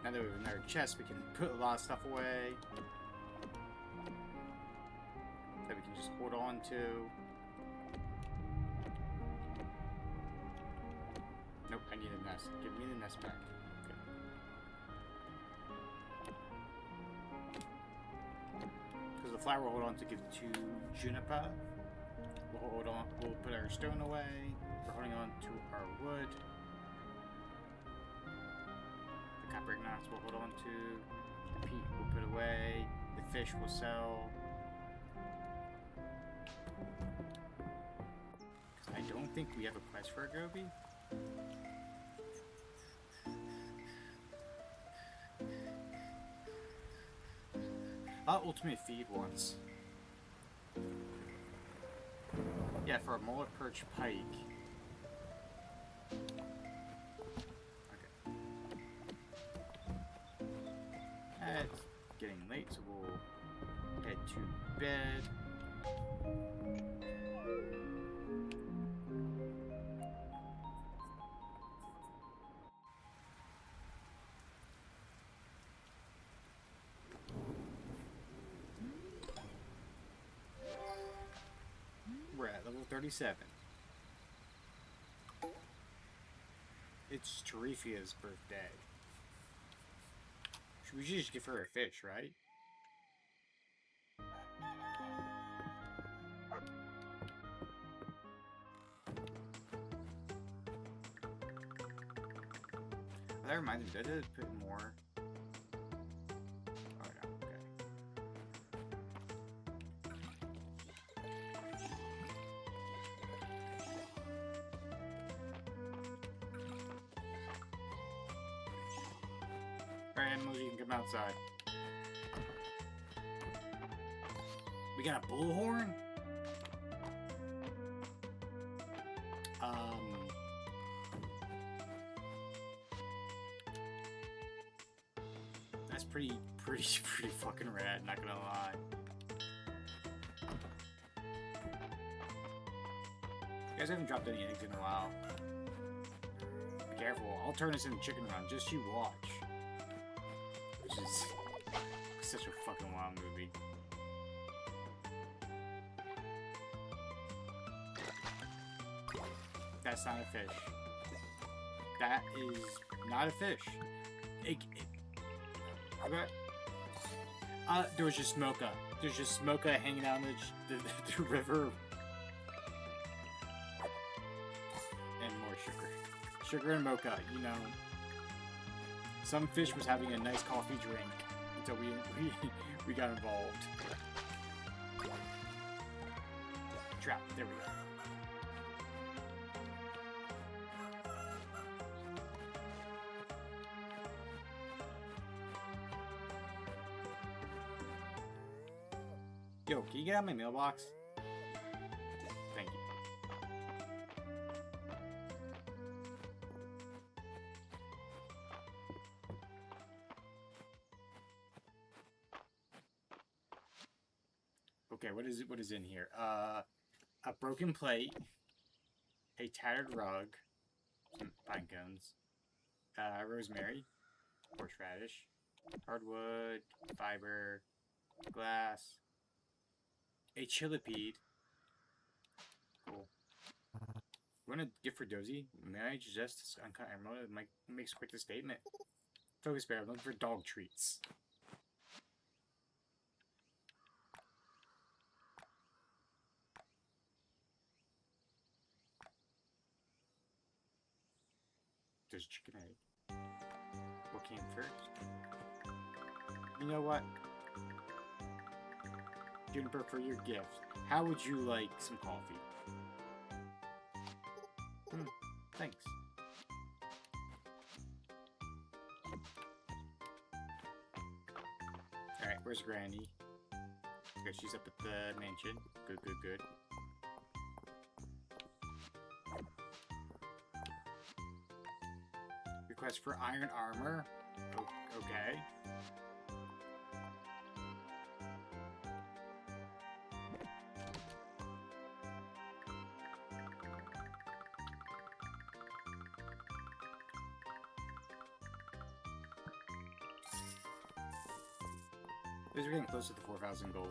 Now that we have another chest, we can put a lot of stuff away that we can just hold on to. Nope, I need a nest. Give me the nest back. The flower we'll hold on to give to Juniper. We'll hold on. We'll put our stone away. We're holding on to our wood. The copper ignites we'll hold on to. The peat we'll put away. The fish we'll sell. I don't think we have a quest for a Gobi. Ultimate feed once. Yeah, for a mullet perch pike. Okay. It's getting late, so we'll head to bed. we're at level 37. It's Terefia's birthday. We should just give her a fish, right? That reminds me, did I put more? Oh no, okay. Alright, animals, you can come outside. We got a bullhorn? That's pretty fucking rad, not gonna lie. You guys haven't dropped any eggs in a while. Be careful, I'll turn this into Chicken Run, just you watch. Which is such a fucking wild movie. That's not a fish. That is not a fish. There was just Mocha. There's just Mocha hanging out in the river. And more sugar. Sugar and Mocha, you know. Some fish was having a nice coffee drink until we got involved. Trap, there we go. Yo, can you get out my mailbox? Thank you. Okay, what is in here? A broken plate, a tattered rug, some pine cones, rosemary, horseradish, hardwood, fiber, glass, a chillipede. Cool. You want a gift for Dozy? May I suggest uncut emerald? It might makes quite the statement. Focus bear, I'm looking for dog treats. There's chicken egg. What came first? You know what? Juniper, for your gift, how would you like some coffee? Thanks. Alright, where's Granny? Okay, she's up at the mansion. Good, good, good. Request for iron armor. Okay. We're getting close to the 4,000 gold.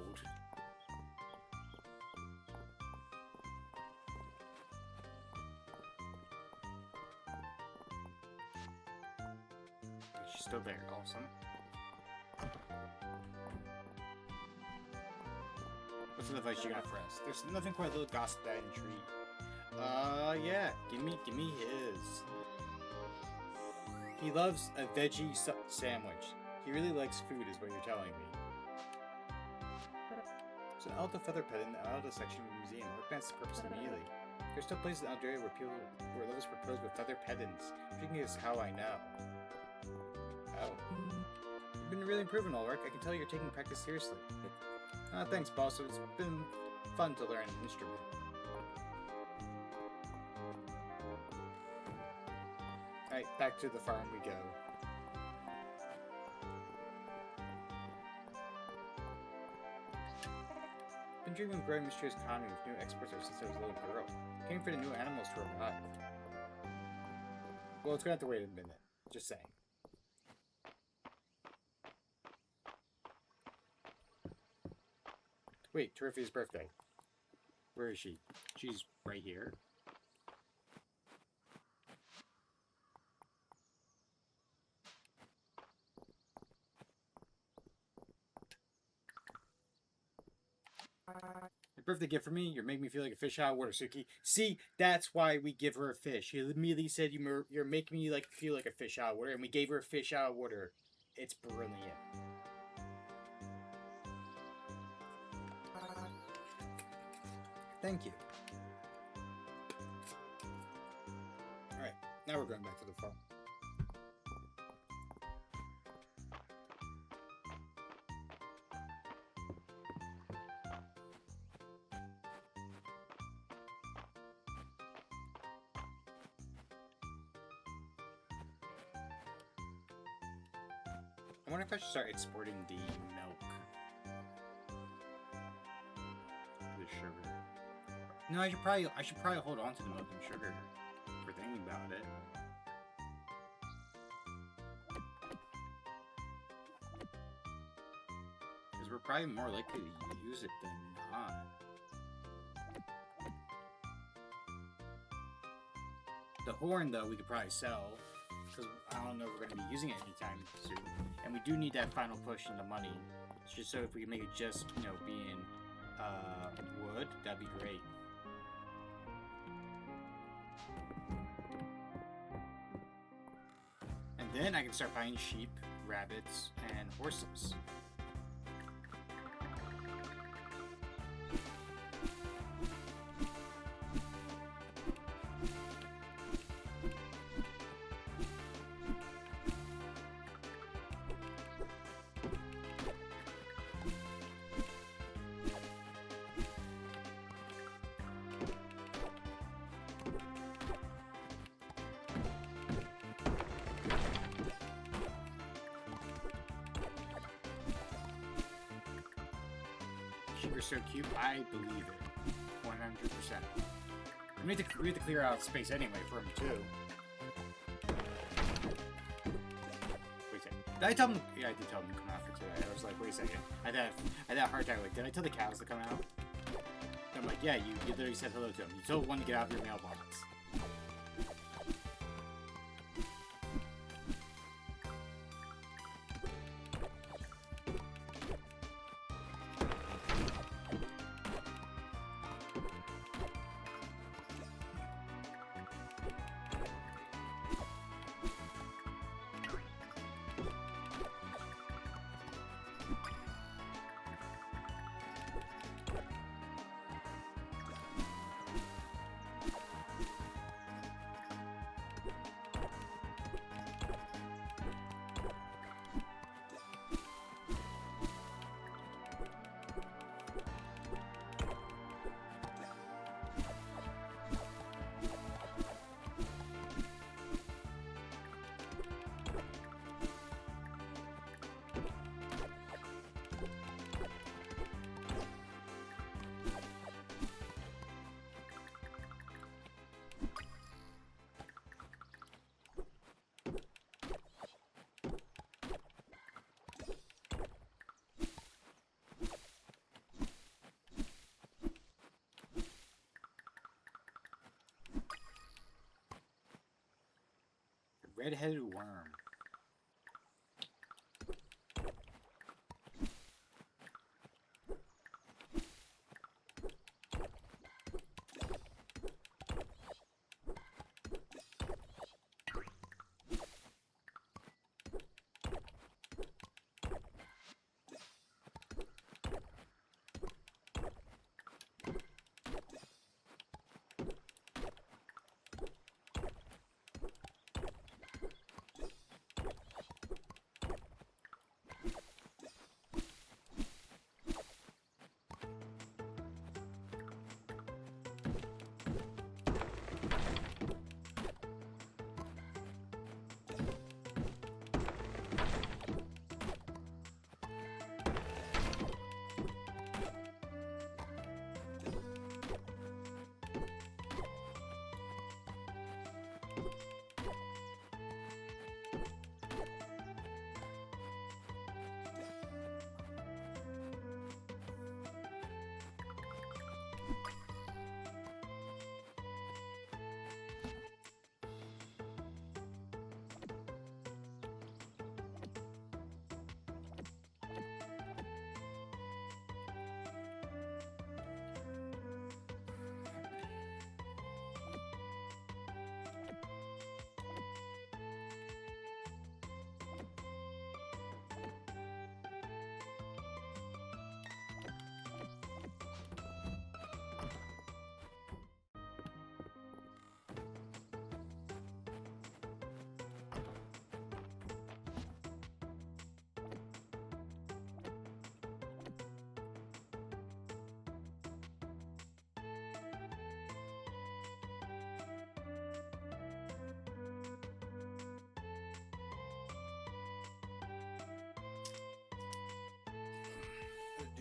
She's still there. Awesome. What's the advice you got for us? There's nothing quite a little gossip that intrigue. Yeah. Give me his. He loves a veggie sandwich. He really likes food, is what you're telling me. So an Alta feather pet in the Alta section of the museum. Recognize the purpose immediately. There's still places in Algeria where lovers propose with feather pedants. Drinking is how I know. Oh. You've been really improving, Ulrich. I can tell you're taking practice seriously. Thanks, boss. It's been fun to learn an instrument. Alright, back to the farm we go. Been dreaming of growing Mistria's economy with new exports ever since I was a little girl. Came for the new animals to revive. Well, it's gonna have to wait a minute. Just saying. Wait, Terefia's birthday. Where is she? She's right here. Your birthday gift for me? You're making me feel like a fish out of water, Suki. See, that's why we give her a fish. He immediately said you're making me feel like a fish out of water, and we gave her a fish out of water. It's brilliant. Thank you. Alright, now we're going back to the farm. I wonder if I should start exporting the milk. The sugar. No, I should probably hold on to the milk and sugar for thinking about it. Because we're probably more likely to use it than not. The horn, though, we could probably sell. Because I don't know if we're going to be using it anytime soon. And we do need that final push in the money. It's just so if we can make it just, you know, being wood, that'd be great. And then I can start buying sheep, rabbits, and horses. You're so cute, I believe it. 100%. We have to clear out space anyway for him too. Wait a second. Did I tell him? Yeah, I did tell him to come out for today. I was like, wait a second. I had a hard time. Like, did I tell the cows to come out? And I'm like, yeah, you literally said hello to them. You told one to get out of your mailbox. Red-headed worm.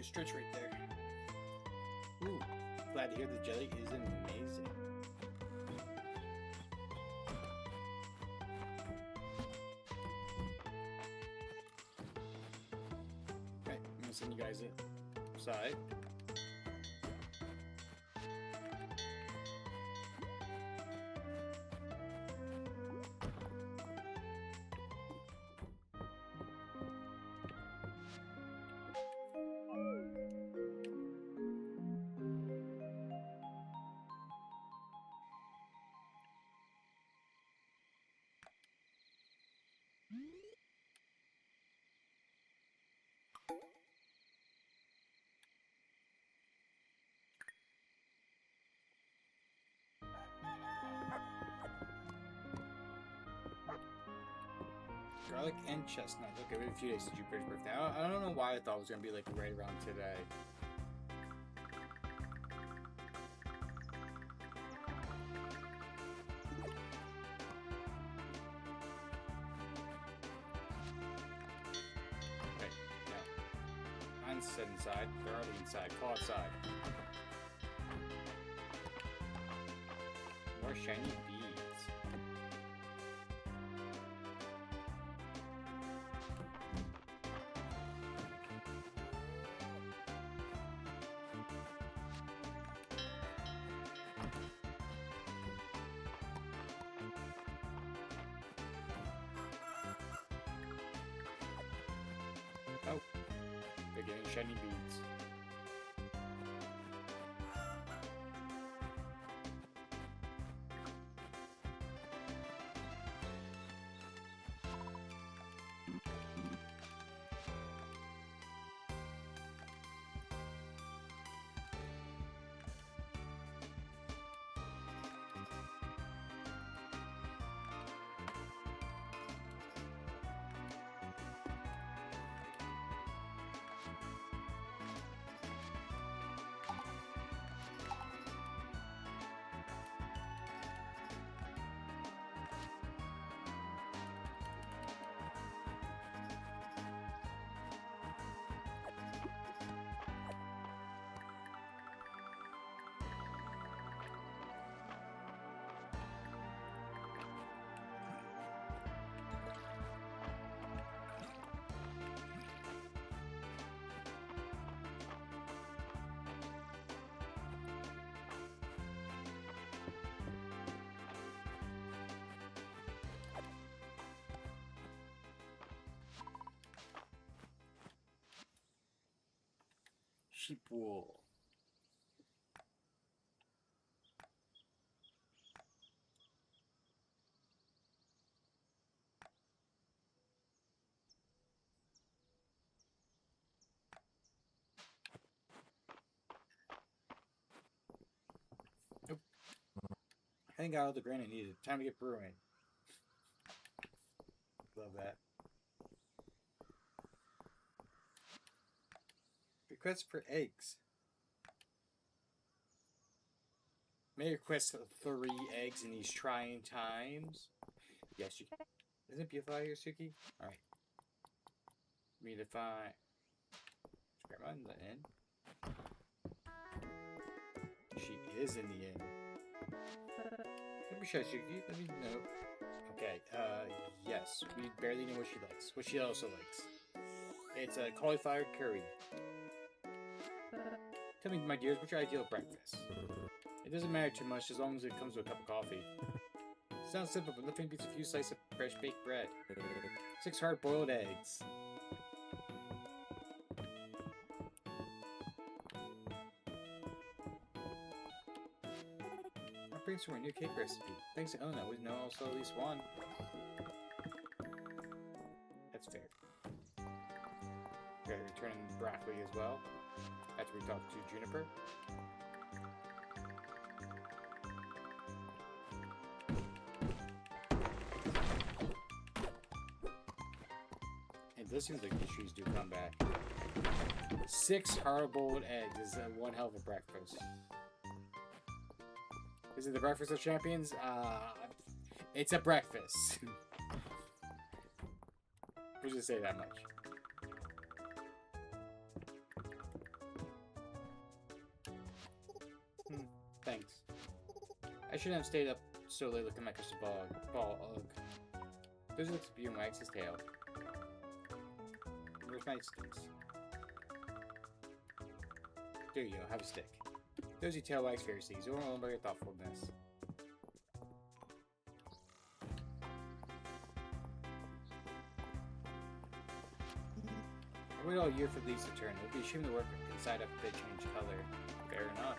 good stretch right there. Ooh, glad to hear the jelly is amazing. Okay, I'm gonna send you guys inside. Garlic and chestnut. Okay, we have a few days to Jupiter's birthday. I don't know why I thought it was gonna be like right around today. Okay, no. Mine's set inside. They're already inside. Call outside. More shiny beads. Oh, they're getting shiny beads. Sheep wool. Nope. I think I got all the grain I needed. Time to get brewing. Love that. Request for eggs. May request 3 eggs in these trying times. Yes, you can. Isn't it beautiful out here, Suki? Alright. Me to find. Grandma in the inn. She is in the inn. Let me show Suki. Let me know. Okay, yes. We barely know what she likes. What she also likes. It's a cauliflower curry. Tell me, my dears, what's your ideal breakfast? It doesn't matter too much as long as it comes with a cup of coffee. Sounds simple, but nothing beats a few slices of fresh baked bread. 6 hard-boiled eggs. I'm brainstorming a new cake recipe. Thanks to Ellen, I always know also at least one. That's fair. Gotta return broccoli as well. After we talk to Juniper. This seems like these trees do come back. 6 hard-boiled eggs is one hell of a breakfast. Is it the breakfast of champions? It's a breakfast. We'll just say that much. Thanks. I shouldn't have stayed up so late looking at my crystal ball. Ugh. Does looks to be and wags his tail. Where's my sticks? There you go, have a stick. Dozy tail wags fiercely. He's overwhelmed by your thoughtfulness. I wait all year for the leaves to turn. It would be a shame to work inside if they change color. Fair enough.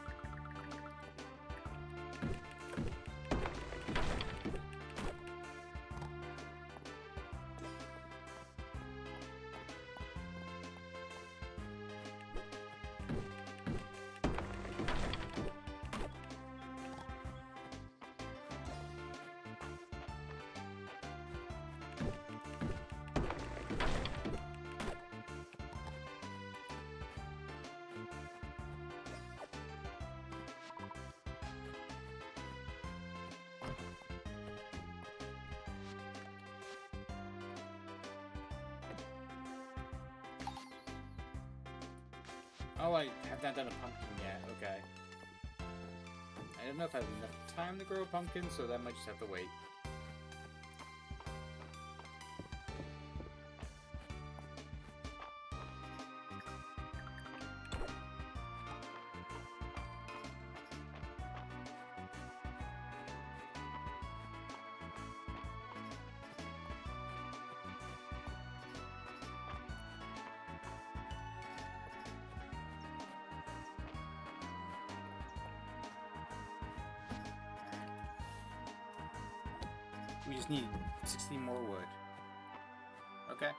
Oh, I have not done a pumpkin yet. Okay. I don't know if I have enough time to grow a pumpkin, so that might just have to wait. We just need 16 more wood. Okay.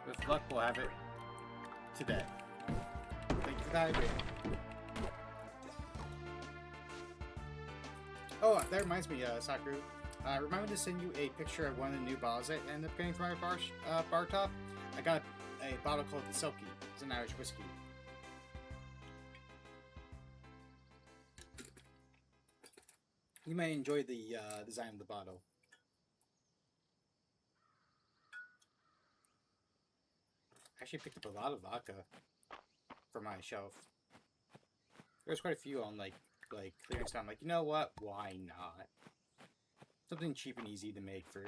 With luck, we'll have it today. Thank you for the hydrate. Oh, that reminds me, Sakura. Remind me to send you a picture of one of the new bottles I ended up getting from my bar top. I got a bottle called the Silky. It's an Irish whiskey. You may enjoy the design of the bottle. I actually picked up a lot of vodka for my shelf. There's quite a few on like clearance. I'm like, you know what? Why not? Something cheap and easy to make for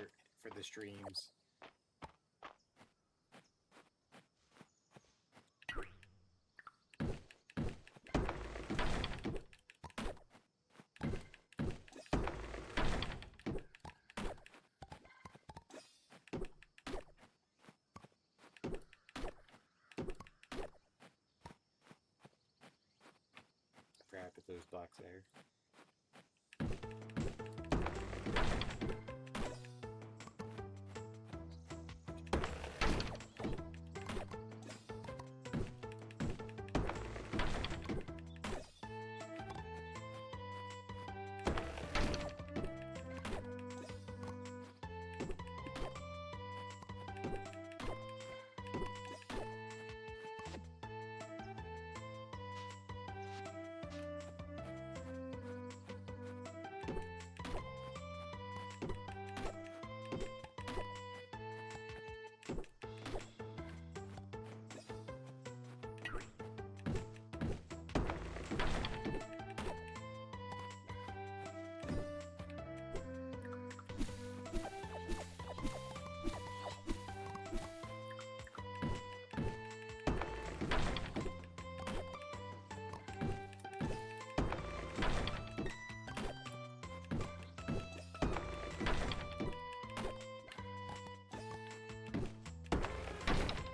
the streams. Put those blocks there.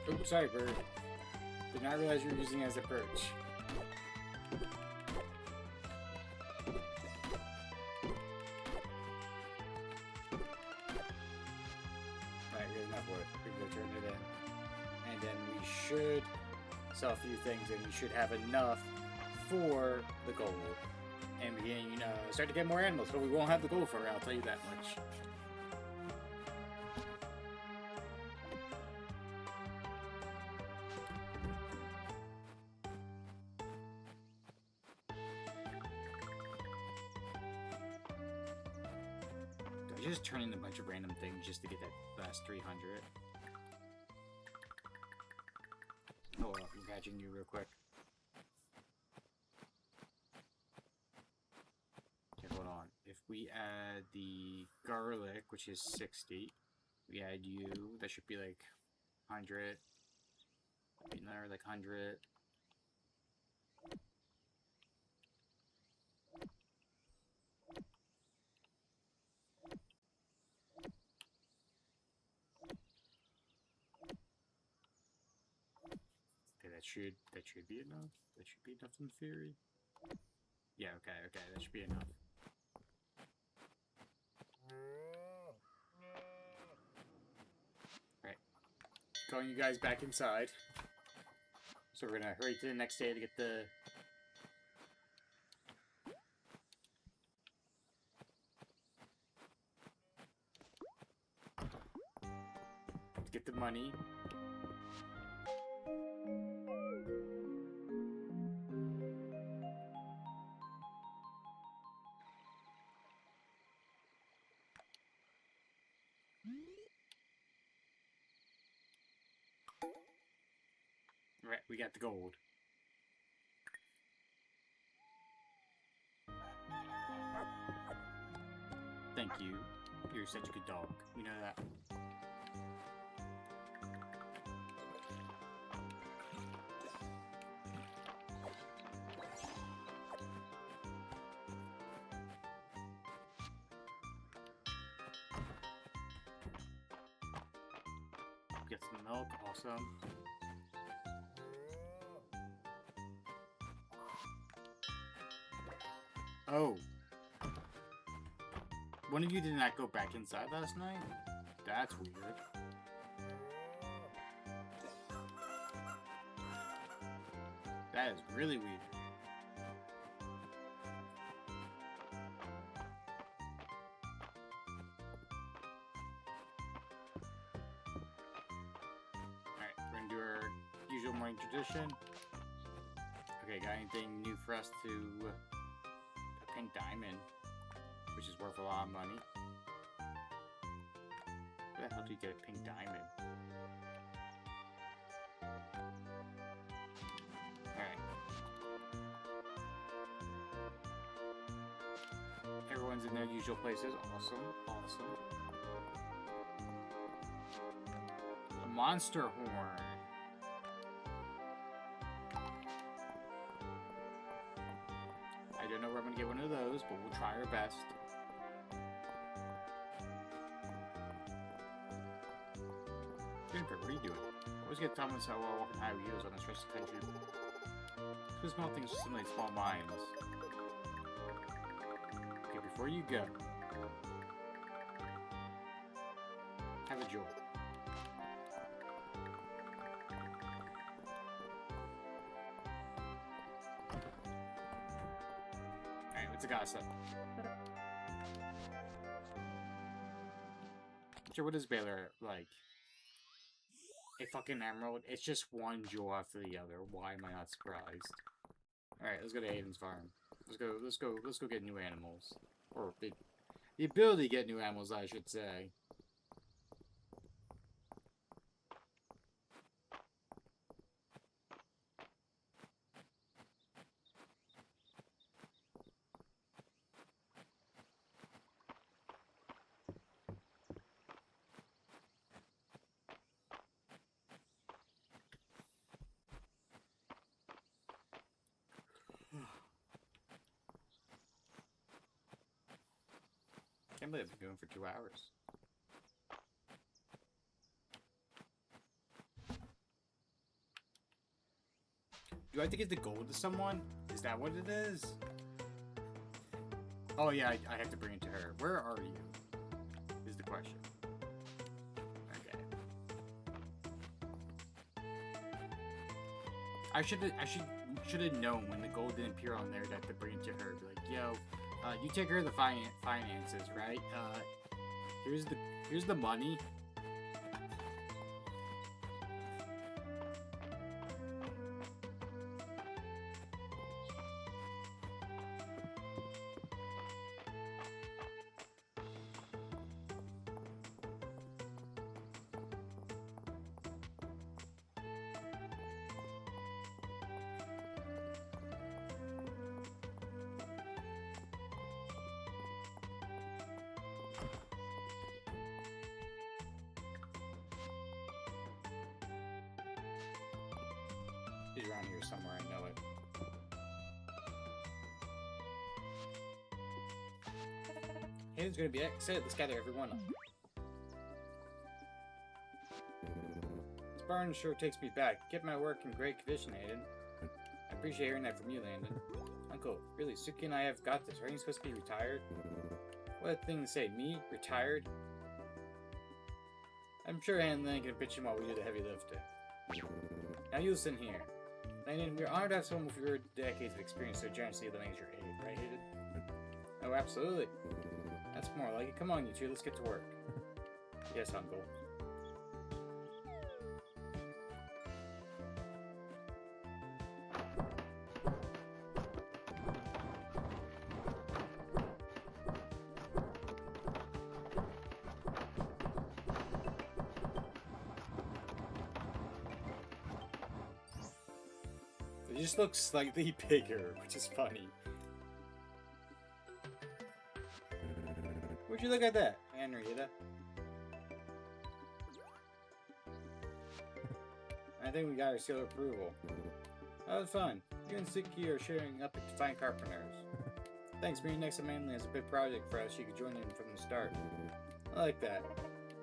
Oops, sorry, bird. Did not realize you were using it as a perch. Alright, we have enough wood. We can go turn it in. And then we should sell a few things, and we should have enough for the gold. And we can, start to get more animals, but we won't have the gold for it, I'll tell you that much. Just turn in a bunch of random things just to get that last 300. Oh, well, I'm catching you real quick. We add the garlic, which is 60. We add you, that should be like 100. Another like 100. Okay, that should be enough. That should be enough in theory. Yeah, okay, that should be enough. Alright. Calling you guys back inside. So we're gonna hurry to the next day to get the... money. Right, we got the gold. Thank you. You're such a good dog. We know that. Get some milk, awesome. Oh. One of you did not go back inside last night? That's weird. That is really weird. Alright, we're gonna do our usual morning tradition. Okay, got anything new for us to... a pink diamond, which is worth a lot of money. Where the hell do you get a pink diamond? Alright. Everyone's in their usual places. Awesome, awesome. A monster horn. I don't know where I'm gonna get one of those, but we'll try our best. Jennifer, what are you doing? Always get Thomas how well walking high wheels on the stress country. Two small things simulate small minds. Okay, before you go, have a jolt. Alright, what's a gossip? Sure, what is Baylor like? A fucking emerald? It's just one jewel after the other. Why am I not surprised? Alright, let's go to Aiden's farm. Let's go get new animals. Or the ability to get new animals, I should say. Can't believe I've been going for 2 hours. Do I have to give the gold to someone? Is that what it is? Oh yeah, I have to bring it to her. Where are you? Is the question. Okay. I should have known when the gold didn't appear on there that to bring it to her. Be like, yo, you take care of the finances, right? Here's the money. Hayden's gonna be excited. Let's gather everyone up. This barn sure takes me back. Get my work in great condition, Hayden. I appreciate hearing that from you, Landon. Uncle, really, Suki and I have got this. Are you supposed to be retired? What a thing to say. Me? Retired? I'm sure Landon can pitch in while we do the heavy lifting. Now you listen here. Landon, we're honored to have someone with your decades of experience so generously lending us your aid, right, Hayden? Oh, absolutely. That's more like it. Come on, you two, let's get to work. Yes, Uncle. It just looks slightly bigger, which is funny. Would you look at that, Henrietta? I think we got our seal of approval. That was fun. You and Suki are sharing up at Fine Carpenters. Thanks, meeting next to Manly has a big project for us. You could join in from the start. I like that.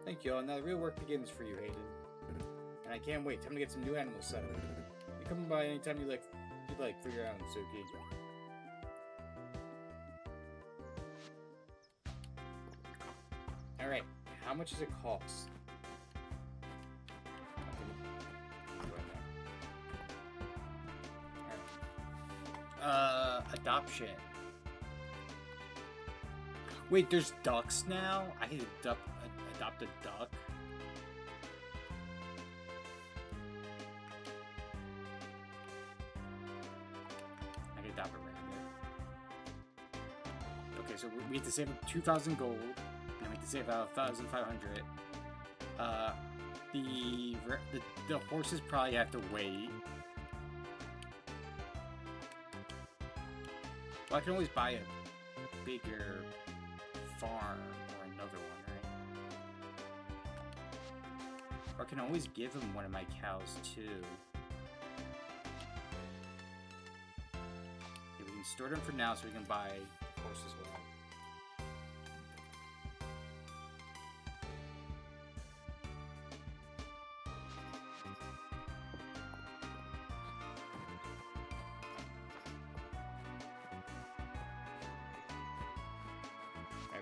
Thank you all. Now the real work begins for you, Hayden. And I can't wait. Time to get some new animals settled. You come by anytime you like for your own, Suki. Alright, how much does it cost? Adoption. Wait, there's ducks now? I can adopt a duck? I can adopt a rabbit. Okay, so we have to save up 2,000 gold. And we have to save out 1,500. The horses probably have to wait. Well, I can always buy a bigger farm or another one, right? Or I can always give him one of my cows, too. Okay, we can store them for now so we can buy a horse as well.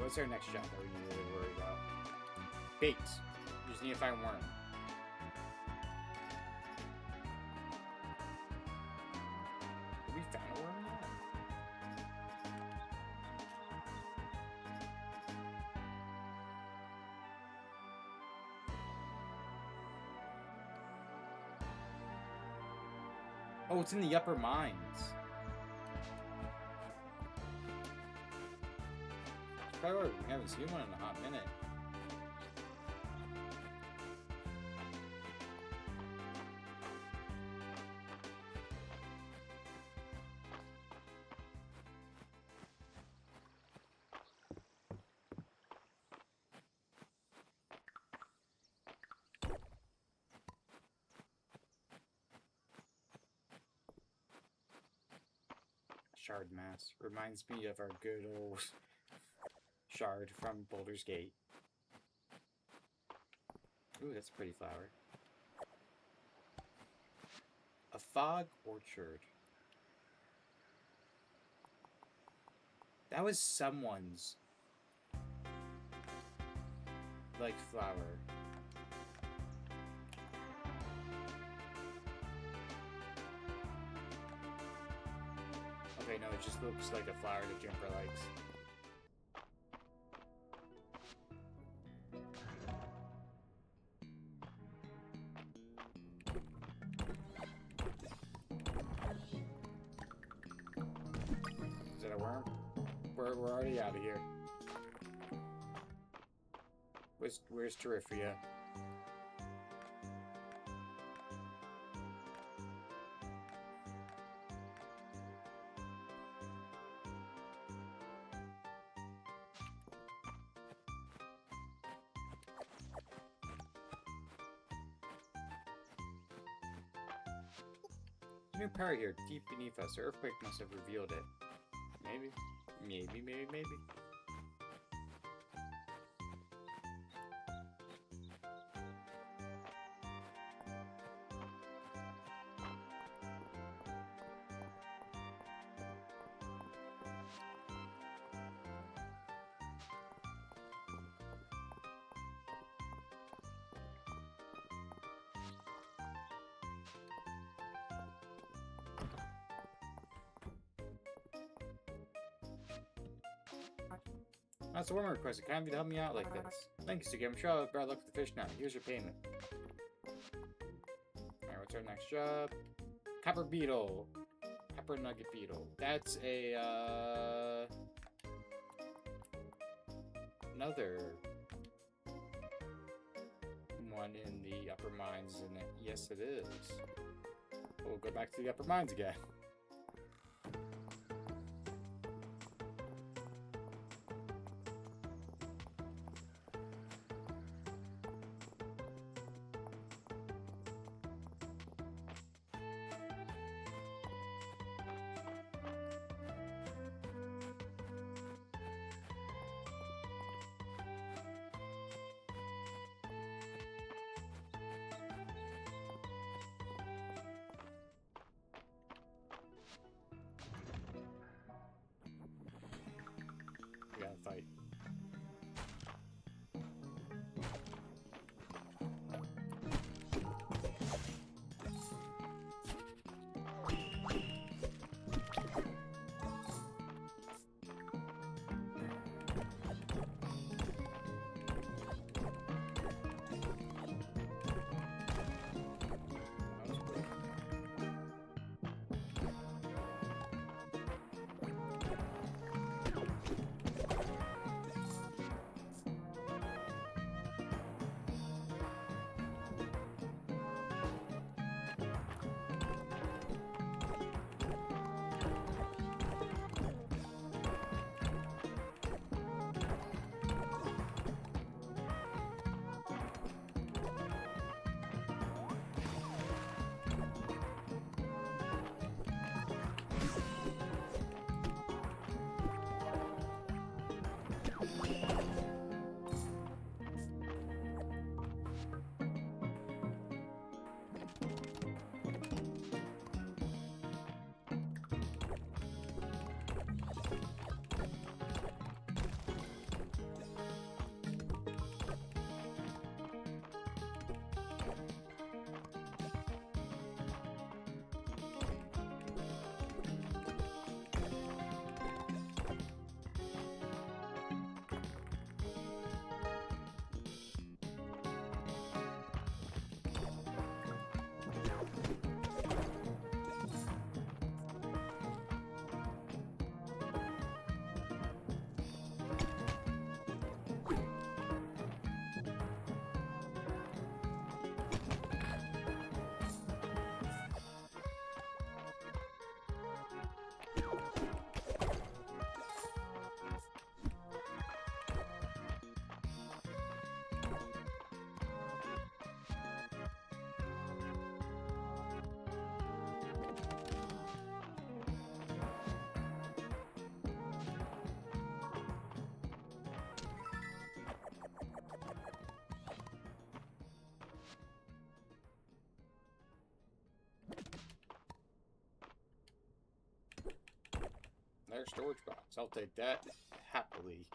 What's our next job that we need to really worry about? Baits. We just need to find worm. Have we found a worm yet? Oh, it's in the upper mines. We haven't seen one in a hot minute. Shard mass reminds me of our good old Shard from Baldur's Gate. Ooh, that's a pretty flower. A fog orchard. That was someone's like flower. Okay, no, it just looks like a flower that Jumper likes. Is that a worm? We're already out of here. Where's Terifria? New power here, deep beneath us. The earthquake must have revealed it. Maybe. That's a woman requested. Kind of you to help me out like this. Thank you, Suki. I'm sure I'll have better luck with the fish now. Here's your payment. Alright, what's our next job? Copper beetle. Copper nugget beetle. That's a, another one in the upper mines, isn't it? Yes, it is. We'll go back to the upper mines again. We gotta fight. That was quick. There's storage box. I'll take that happily.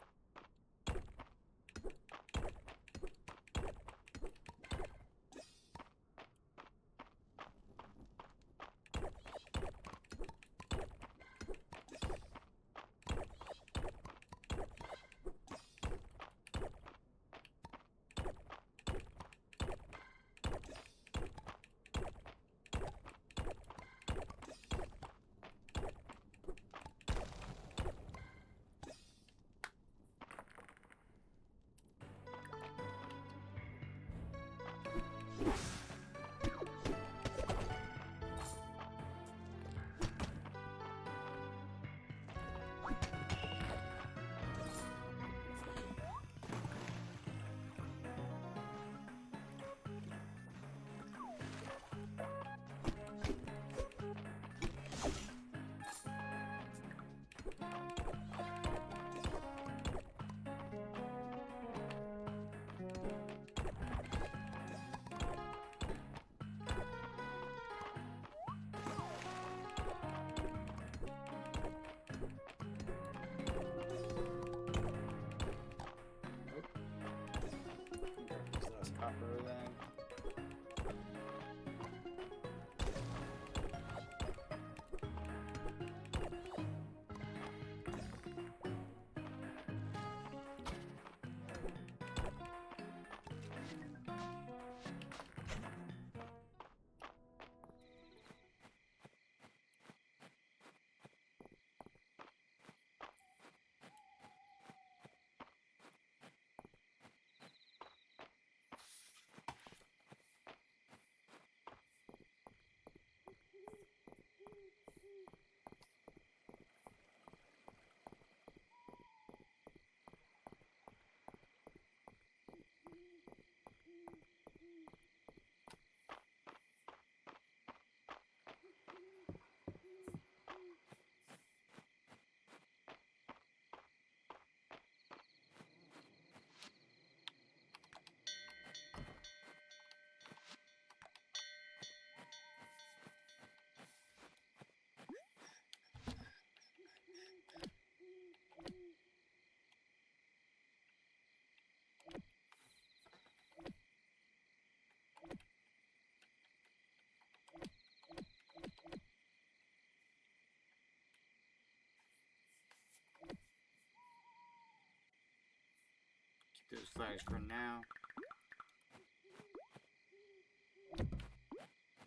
those flags for now.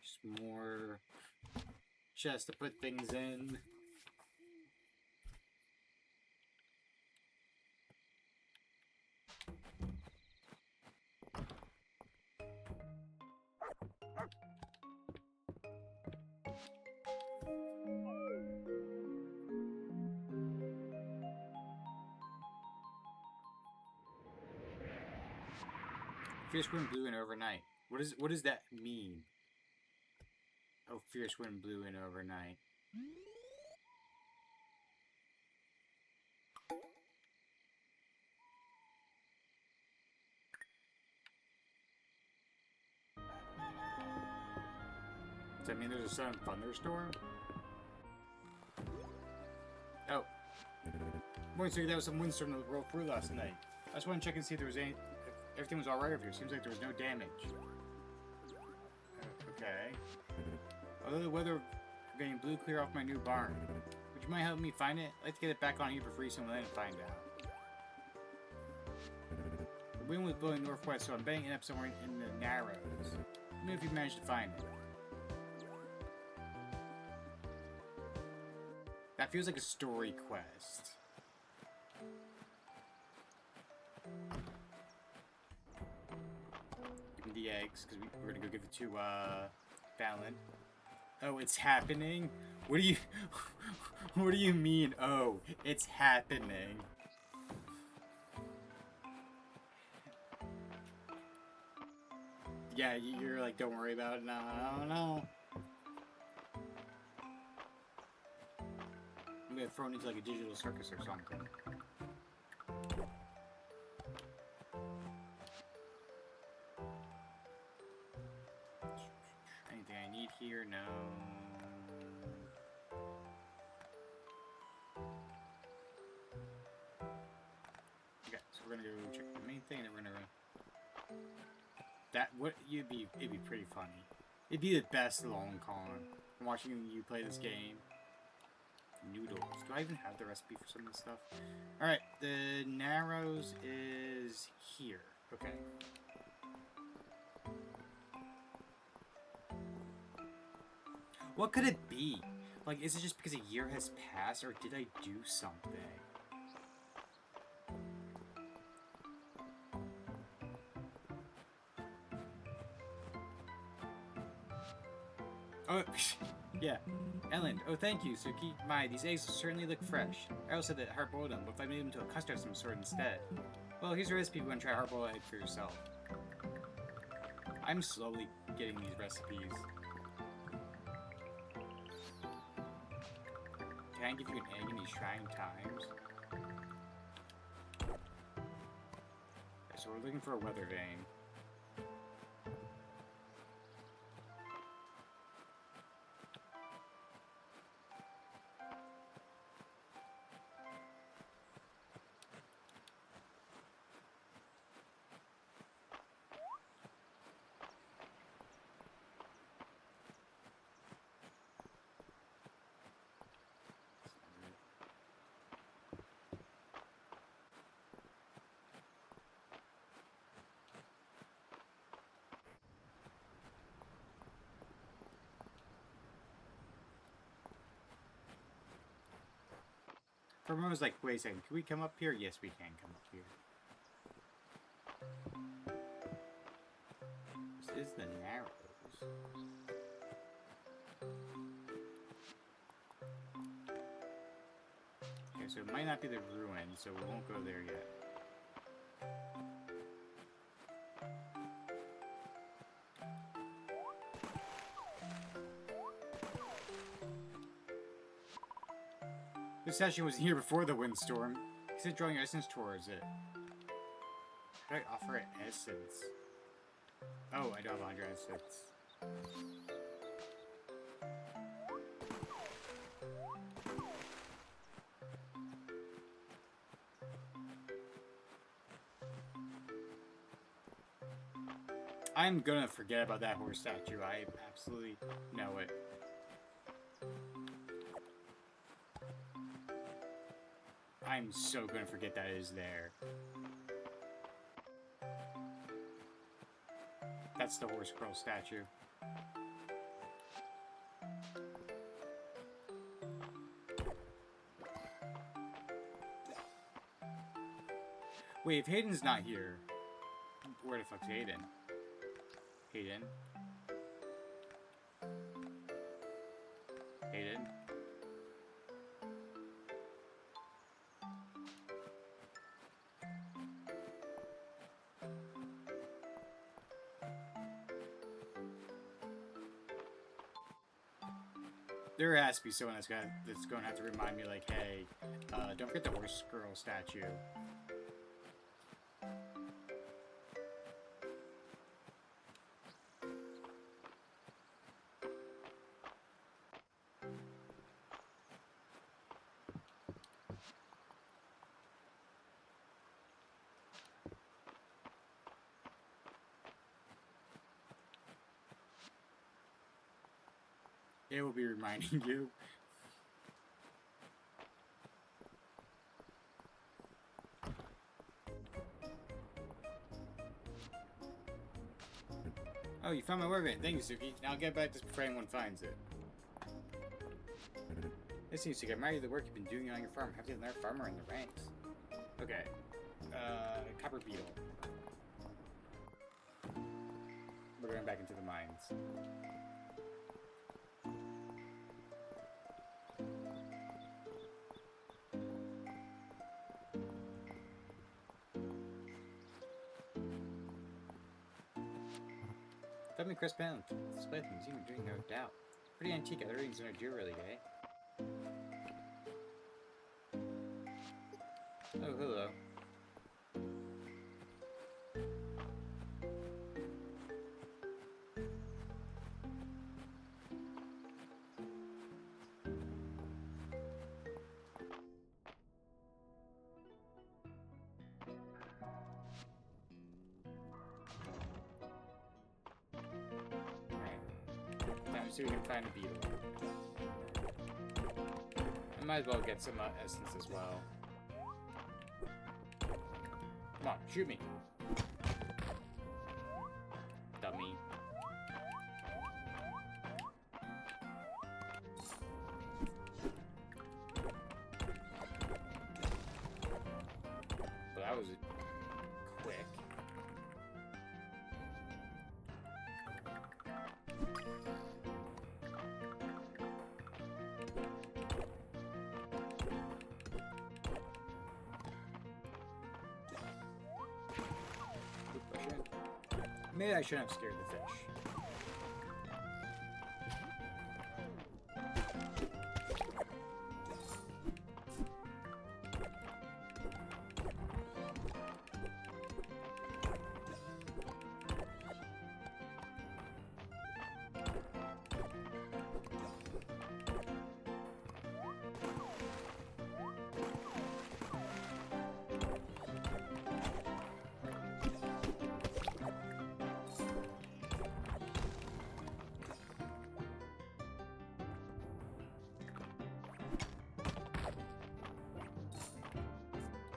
Just more chests to put things in. Fierce wind blew in overnight. What does that mean? Oh, fierce wind blew in overnight. Does that mean there's a sudden thunderstorm? Oh. Morning, so that was some windstorm that rolled through last night. I just want to check and see if there was any... If everything was alright over here. Seems like there was no damage. Okay. Although the weather vane blew clear off my new barn. Would you mind helping me find it? I'd like to get it back on here for free someone and find out. The wind was blowing northwest, so I'm betting it up somewhere in the Narrows. Let me know if you managed to find it. That feels like a story quest. Give me the eggs, because we're gonna go give it to, Fallon. Oh, it's happening? What do you... What do you mean, oh, it's happening? Yeah, you're like, don't worry about it. No, no. I'm gonna throw it into like a digital circus or something. Anything I need here? No. Okay, so we're gonna go check the main thing, and then we're gonna. It'd be pretty funny. It'd be the best long con. I'm watching you play this game. Noodles. Do I even have the recipe for some of this stuff? Alright, the Narrows is here. Okay. What could it be? Like, is it just because a year has passed, or did I do something? Oh, yeah. Ellen, oh thank you, Suki. My, these eggs certainly look fresh. I also said that hard-boiled them, but if I made them into a custard of some sort instead. Well, here's a recipe if you want to try hard-boiled egg for yourself. I'm slowly getting these recipes. Can I give you an egg in these trying times? Okay, so we're looking for a weather vane. For a moment, I was like, wait a second, can we come up here? Yes, we can come up here. This is the Narrows. Okay, so it might not be the ruin, so we won't go there yet. This session was here before the windstorm. He said drawing essence towards it. How do I offer it essence? Oh, I don't have 100 essence. I'm gonna forget about that horse statue. I absolutely know it. I'm so gonna forget that it is there. That's the horse girl statue. Wait, if Hayden's not here, where the fuck's Hayden? Hayden? Hayden? There has to be someone that's gonna have to remind me, like, hey, don't forget the horse girl statue. It will be reminding you. Oh, you found my work van. Thank you, Suki. Now I'll get back this before anyone finds it. It seems to get married to the work you've been doing on your farm. Have to another farmer in the ranks. Okay. Copper beetle. We're going back into the mines. Family Crest Pound. Display at the museum during no doubt. Pretty antique. Other readings don't do really, eh? Oh, hello. So we can find a beetle. I might as well get some essence as well. Come on, shoot me. Dummy. Well, that was quick. Maybe I shouldn't have scared the fish.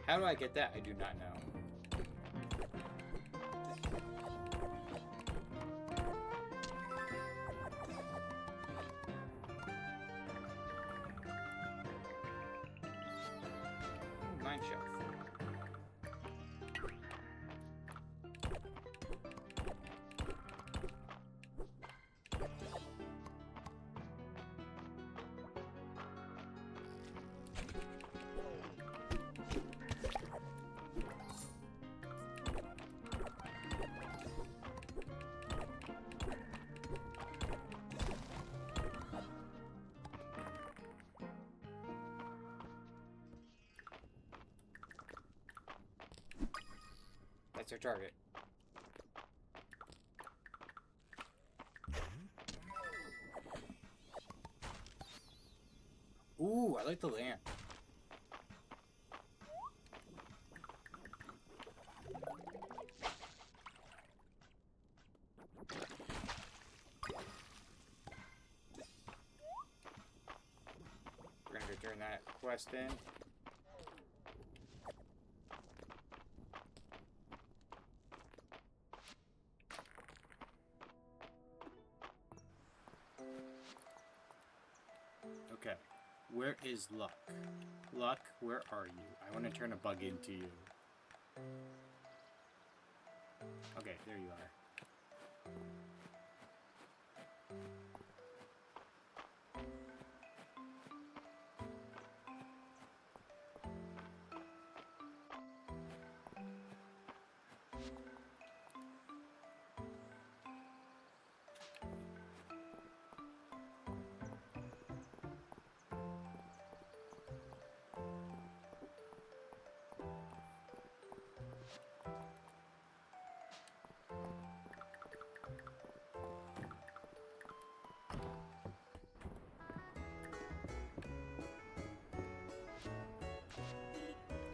How do I get that? I do not know. Mine shelf. That's our target. Ooh, I like the lamp. We're gonna go turn that quest in. Where is Luck? Luck, where are you? I want to turn a bug into you. Okay, there you are.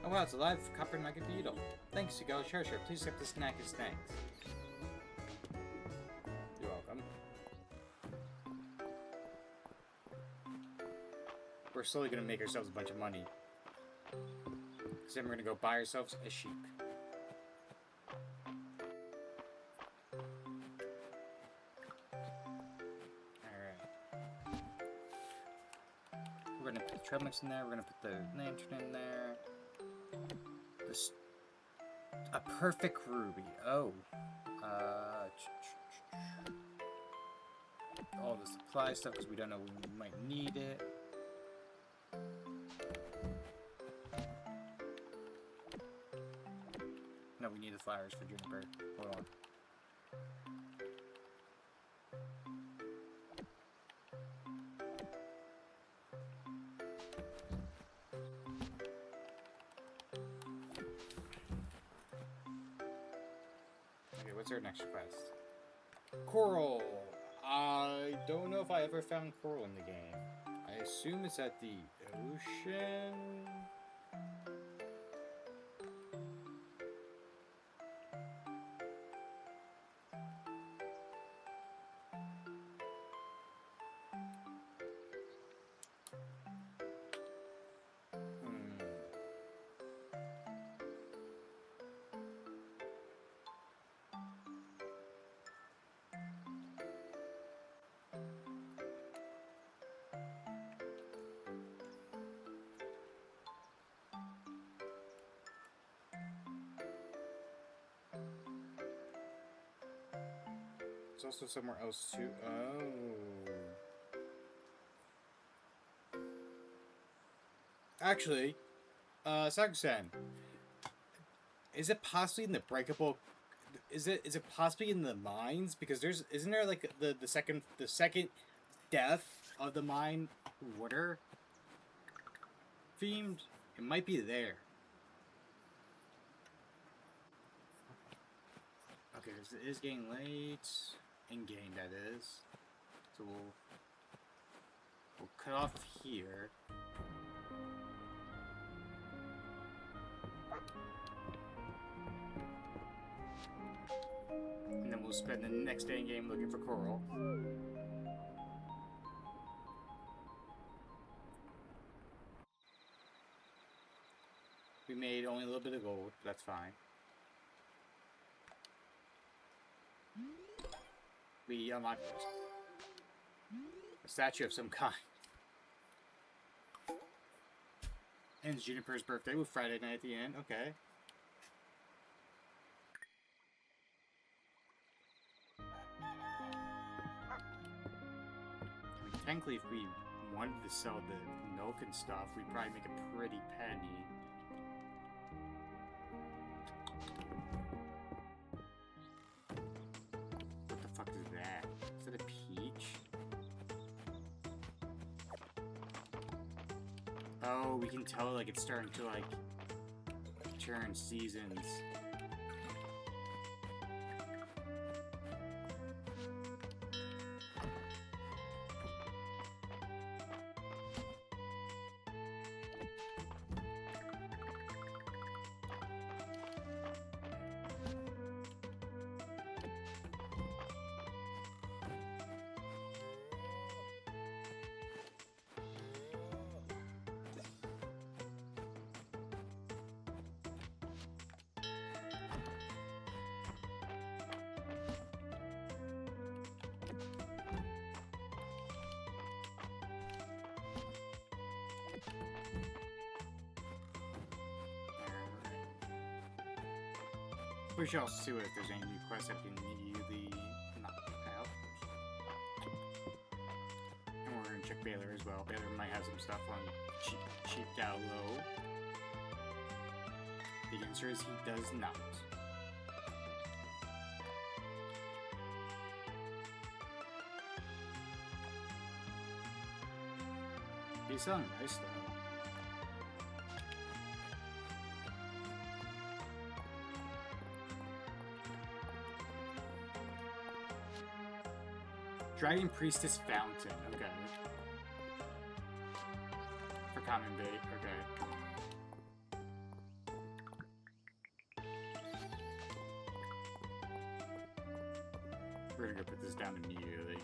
Oh wow, it's alive, copper like a beetle. Thanks, you go. Sure. Please accept the snack as thanks. You're welcome. We're slowly gonna make ourselves a bunch of money. Because then we're gonna go buy ourselves a sheep. Alright. We're gonna put the trail mix in there, we're gonna put the lantern in there. A perfect ruby. Oh. All the supply stuff because we don't know when we might need it. No, we need the flowers for Juniper. Hold on. What's our next quest? Coral! I don't know if I ever found coral in the game. I assume it's at the ocean? It's also somewhere else too. Oh. Actually, Sakusan, is it possibly in the breakable? Is it possibly in the mines? Because isn't there like the second death of the mine water themed? It might be there. Okay, it is getting late. In game, that is. So we'll cut off here. And then we'll spend the next day in game looking for coral. We made only a little bit of gold, but that's fine. We unlocked a statue of some kind. And it's Juniper's birthday with Friday night at the end. Okay. I mean, technically, if we wanted to sell the milk and stuff, we'd probably make a pretty penny. What the fuck is that? Is that a peach? Oh, we can tell like it's starting to like turn seasons. We shall see if there's any new quests that can immediately knock out. And we're gonna check Baylor as well. Baylor might have some stuff on cheap down low. The answer is he does not. He's selling nice though. Dragon Priestess Fountain, okay. For common bait, okay. We're gonna go put this down immediately.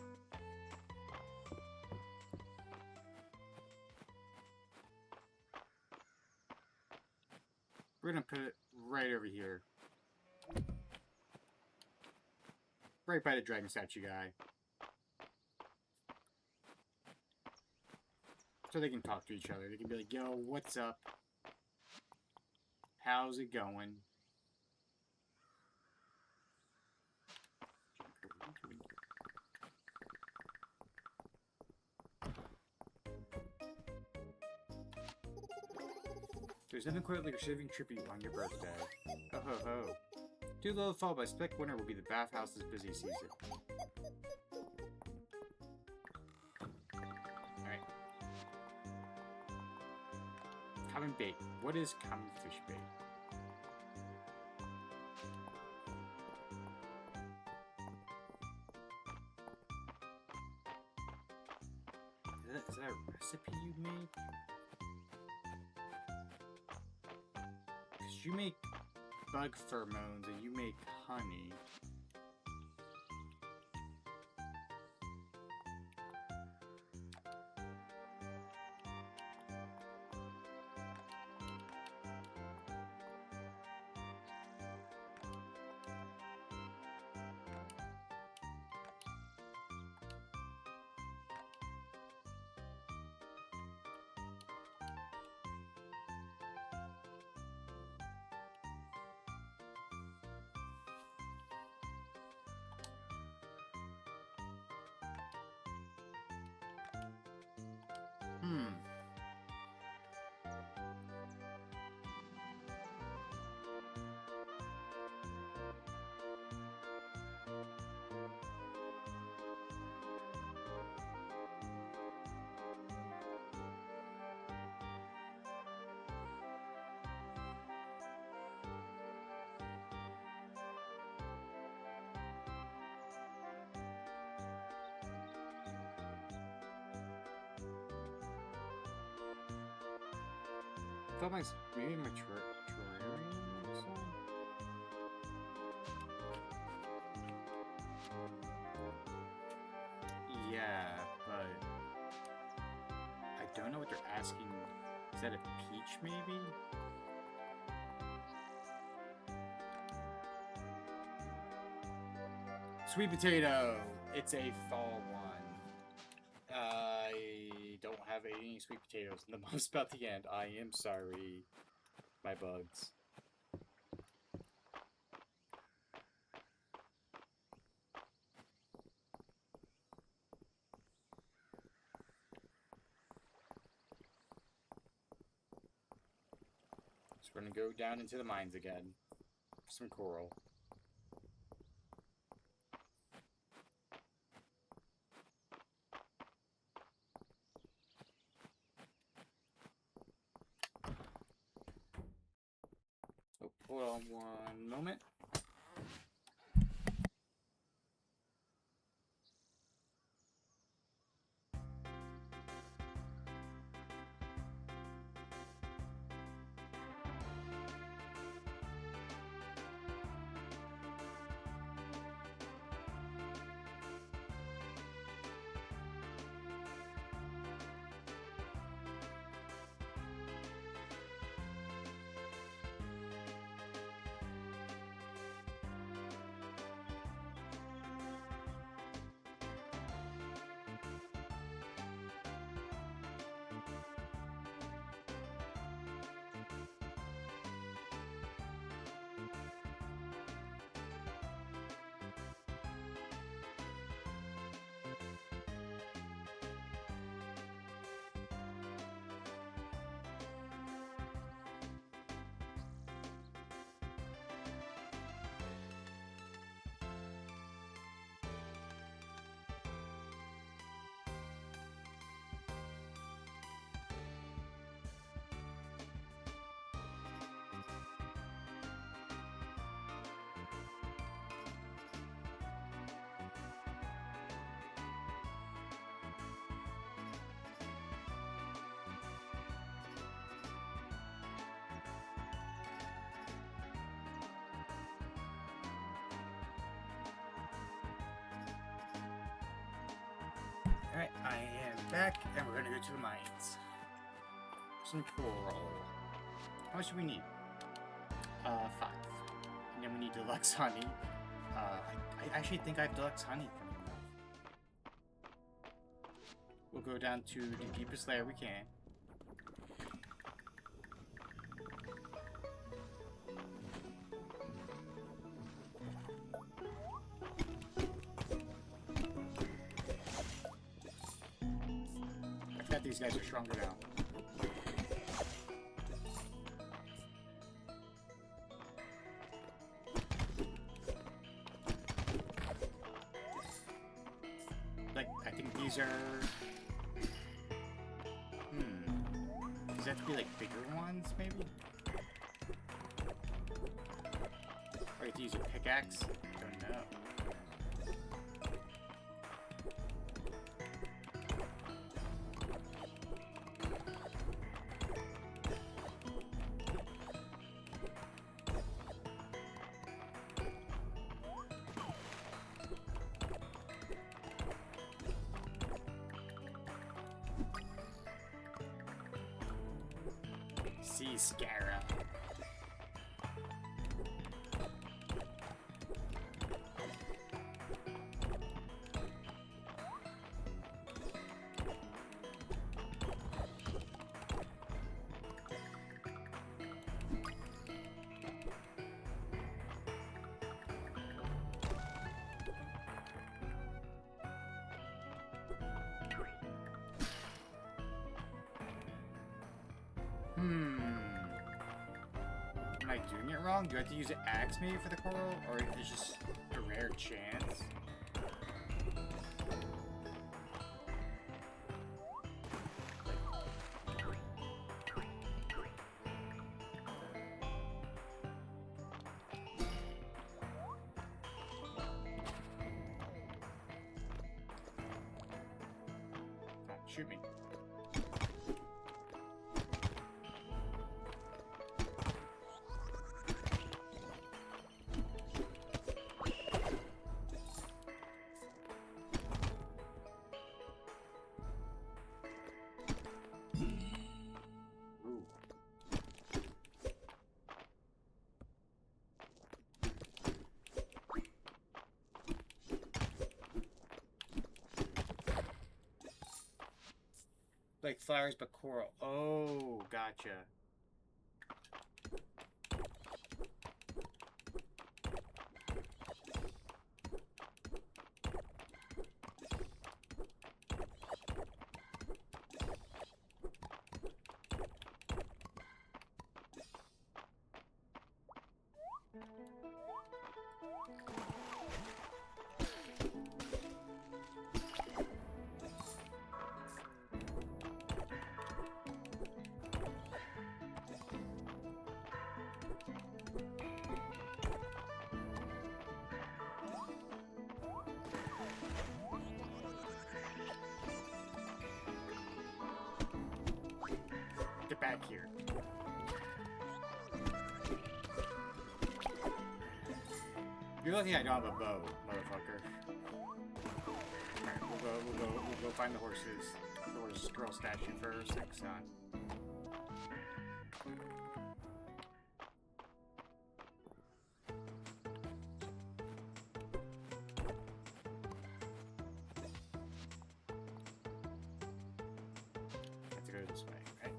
We're gonna put it right over here. Right by the dragon statue guy. So they can talk to each other. They can be like, yo, what's up? How's it going? There's nothing quite like receiving tribute on your birthday. Oh ho ho. Too Low to Fall by Spec Winter will be the bathhouse's busy season. Alright. Common bait. What is common fish bait? Is that a recipe you made? Because you make bug pheromones and you make honey. I thought maybe my terrarium next time? Yeah, but I don't know what they're asking. Is that a peach, maybe? Sweet potato! It's a fall one. I don't have any sweet potatoes, and the mom's about the end. I am sorry, my bugs. So we're gonna go down into the mines again for some coral. Hold on one moment. Alright, I am back, and we're gonna go to the mines. Some coral. How much do we need? 5. And then we need deluxe honey. I actually think I have deluxe honey. We'll go down to the deepest layer we can. I bet these guys are stronger now. Like, I think these are... Does that have to be, like, bigger ones, maybe? Or you have to use a pickaxe? Don't know. Sea Scarab. Am I doing it wrong? Do I have to use an axe maybe for the coral? Or is it just a rare chance? Oh, shoot me. Like flowers, but coral. Oh, gotcha. Get back here. You're lucky I don't have a bow, motherfucker. Alright, we'll go find the horses. The horse girl statue first, next time. Have to go this way, right?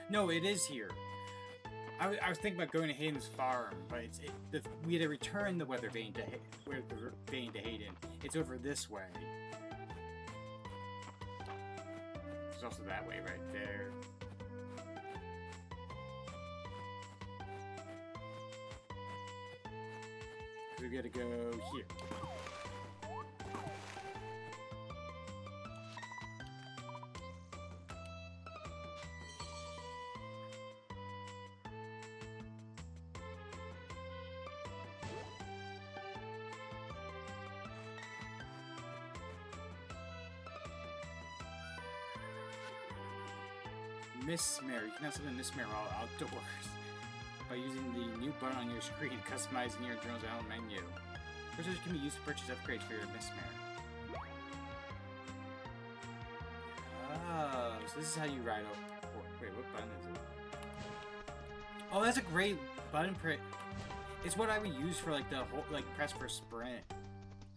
No, it is here. I was thinking about going to Hayden's farm, but we had to return the weather vane to Hayden. It's over this way. There's also that way right there. We gotta go here. Mistmare. You can have something Mistmare while outdoors by using the new button on your screen, customizing your journal's own menu. Resources can be used to purchase upgrades for your Mistmare. Oh, so this is how you ride up. Wait, what button is it? Oh, that's a great button print. It's what I would use for like the whole press for sprint.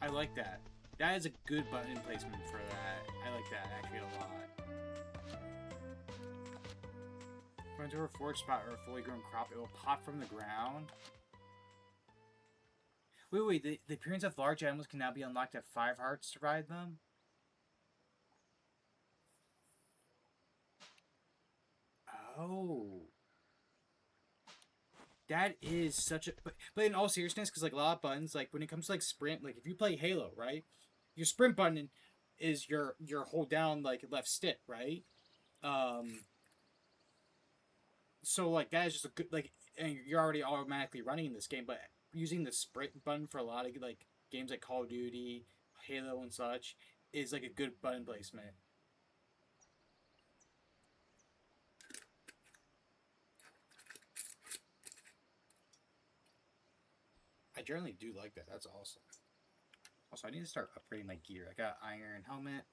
I like that. That is a good button placement for that. I like that actually a lot. When it's over a forage spot or a fully grown crop, it will pop from the ground. Wait, the appearance of large animals can now be unlocked at 5 hearts to ride them? Oh. That is such a... But in all seriousness, because like a lot of buttons, like when it comes to like sprint, like if you play Halo, right? Your sprint button is your hold down like left stick, right? So like that is just a good like, and you're already automatically running in this game, but using the sprint button for a lot of like games like Call of Duty, Halo, and such is like a good button placement. I generally do like that. That's awesome. Also, I need to start upgrading my gear. I got iron helmet,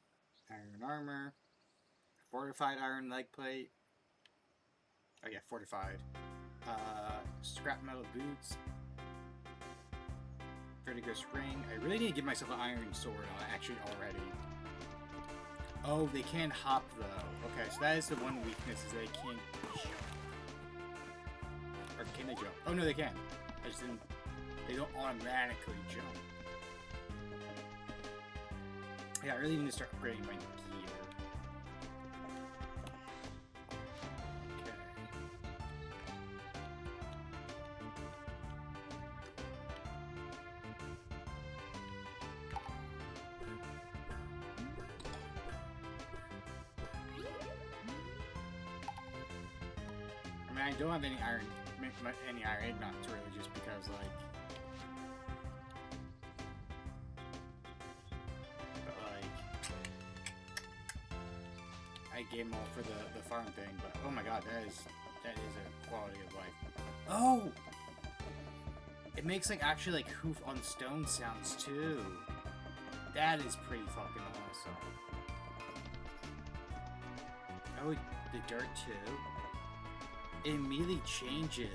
iron armor, fortified iron leg plate. Oh yeah, fortified. Scrap metal boots. Vertigus ring. I really need to give myself an iron sword actually already. Oh, they can hop though. Okay, so that is the one weakness, is they can't jump. Or can they jump? Oh no, they can. I just didn't. They don't automatically jump. Yeah, I really need to start upgrading my gear. Okay. I mean, I don't have any iron ignites really, just because like. I gave them all for the farm thing, but oh my god, that is a quality of life. Oh! It makes like actually like hoof on stone sounds too. That is pretty fucking awesome. Oh, the dirt too? It immediately changes.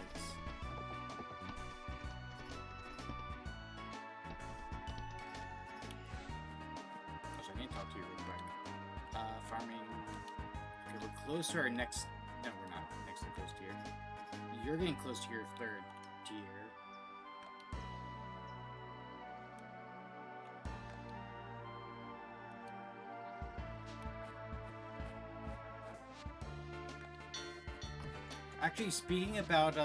Also, I need to talk to you real quick. Farming. Okay, we're close to our next... No, we're not next to close tier. You're getting close to your 3rd tier. Actually, speaking about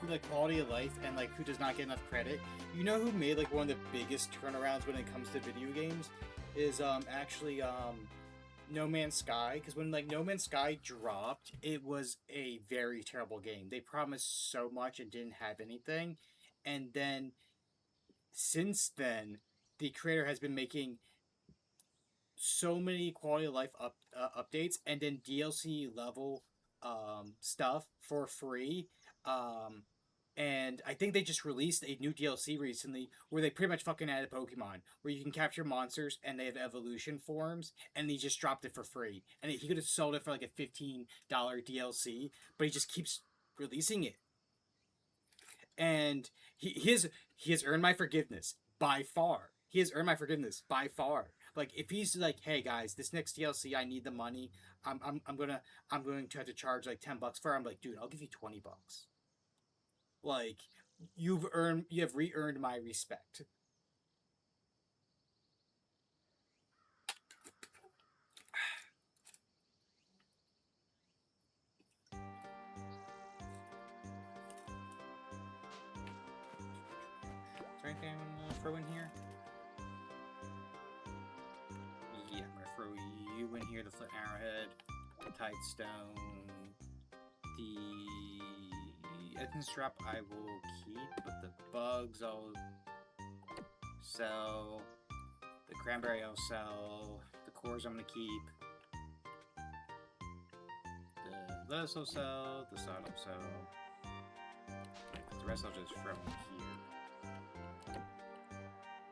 like quality of life and like who does not get enough credit, you know who made like one of the biggest turnarounds when it comes to video games is actually No Man's Sky. Because when like No Man's Sky dropped, it was a very terrible game. They promised so much and didn't have anything, and then since then the creator has been making so many quality of life updates and then DLC level stuff for free. And I think they just released a new DLC recently where they pretty much fucking added Pokemon, where you can capture monsters and they have evolution forms, and he just dropped it for free. And he could have sold it for like a $15 DLC, but he just keeps releasing it. And he has earned my forgiveness by far. He has earned my forgiveness by far. Like if he's like, hey guys, this next DLC, I need the money. I'm going to have to charge like $10 for it. I'm like, dude, I'll give you $20. Like you have re-earned my respect. Is there anything I want to throw in here? Yeah, I'm gonna throw you in here, the flint arrowhead, the tide stone, the essence drop I will keep, but the bugs I'll sell, the cranberry I'll sell, the cores I'm gonna keep. This will sell. This will sell. The rest I'll just throw in here.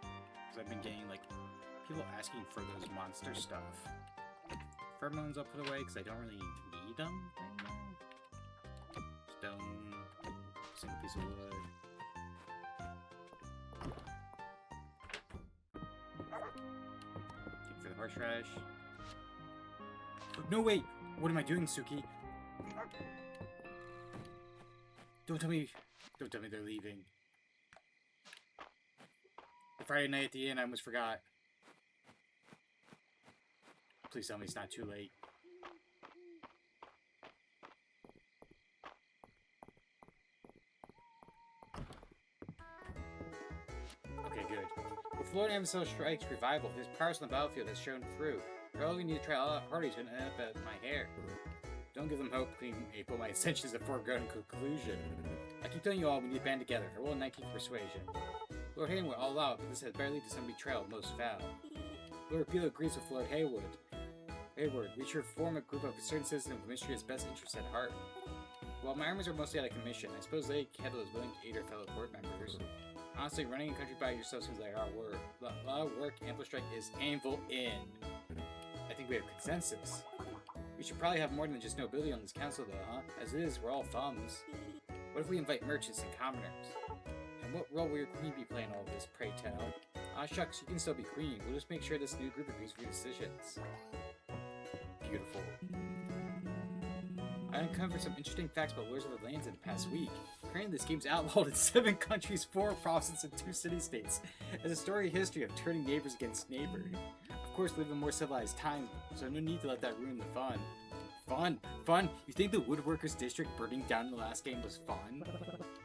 Because I've been getting, like, people asking for those monster stuff. Pheromones I'll put away because I don't really need them right now. Stone. Single piece of wood. Keep for the horseradish. No, wait! What am I doing, Suki? Don't tell me they're leaving. The Friday night at the inn, I almost forgot. Please tell me it's not too late. Okay, good. With Lord Amsel Strike's revival, his prowess on the battlefield has shown through. You're all going to need to try all out parties and end up at my hair. Don't give them hope, Queen April. My ascension is a foregone conclusion. I keep telling you all we need to band together. I roll a 19 persuasion. Lord Haywood all out, but this has barely to some betrayal, most foul. Lord Beale agrees with Lord Haywood. Hayward, we should form a group of concerned citizens with Mistria's best interests at heart. While my armies are mostly out of commission, I suppose Lady Kettle is willing to aid her fellow court members. Honestly, running a country by yourself seems like a lot of work. Ample strike is anvil in. I think we have consensus. We should probably have more than just nobility on this council, though, huh? As it is, we're all thumbs. What if we invite merchants and commoners? And what role will your queen be playing in all this, pray tell? Ah, shucks, you can still be queen. We'll just make sure this new group agrees with your decisions. Beautiful. I uncovered some interesting facts about Lords of the Lands in the past week. Apparently this game's outlawed in 7 countries, 4 provinces, and 2 city-states. It's a storied history of turning neighbors against neighbors. Of course, we live in more civilized times, so no need to let that ruin the fun. Fun? Fun? You think the Woodworkers District burning down in the last game was fun?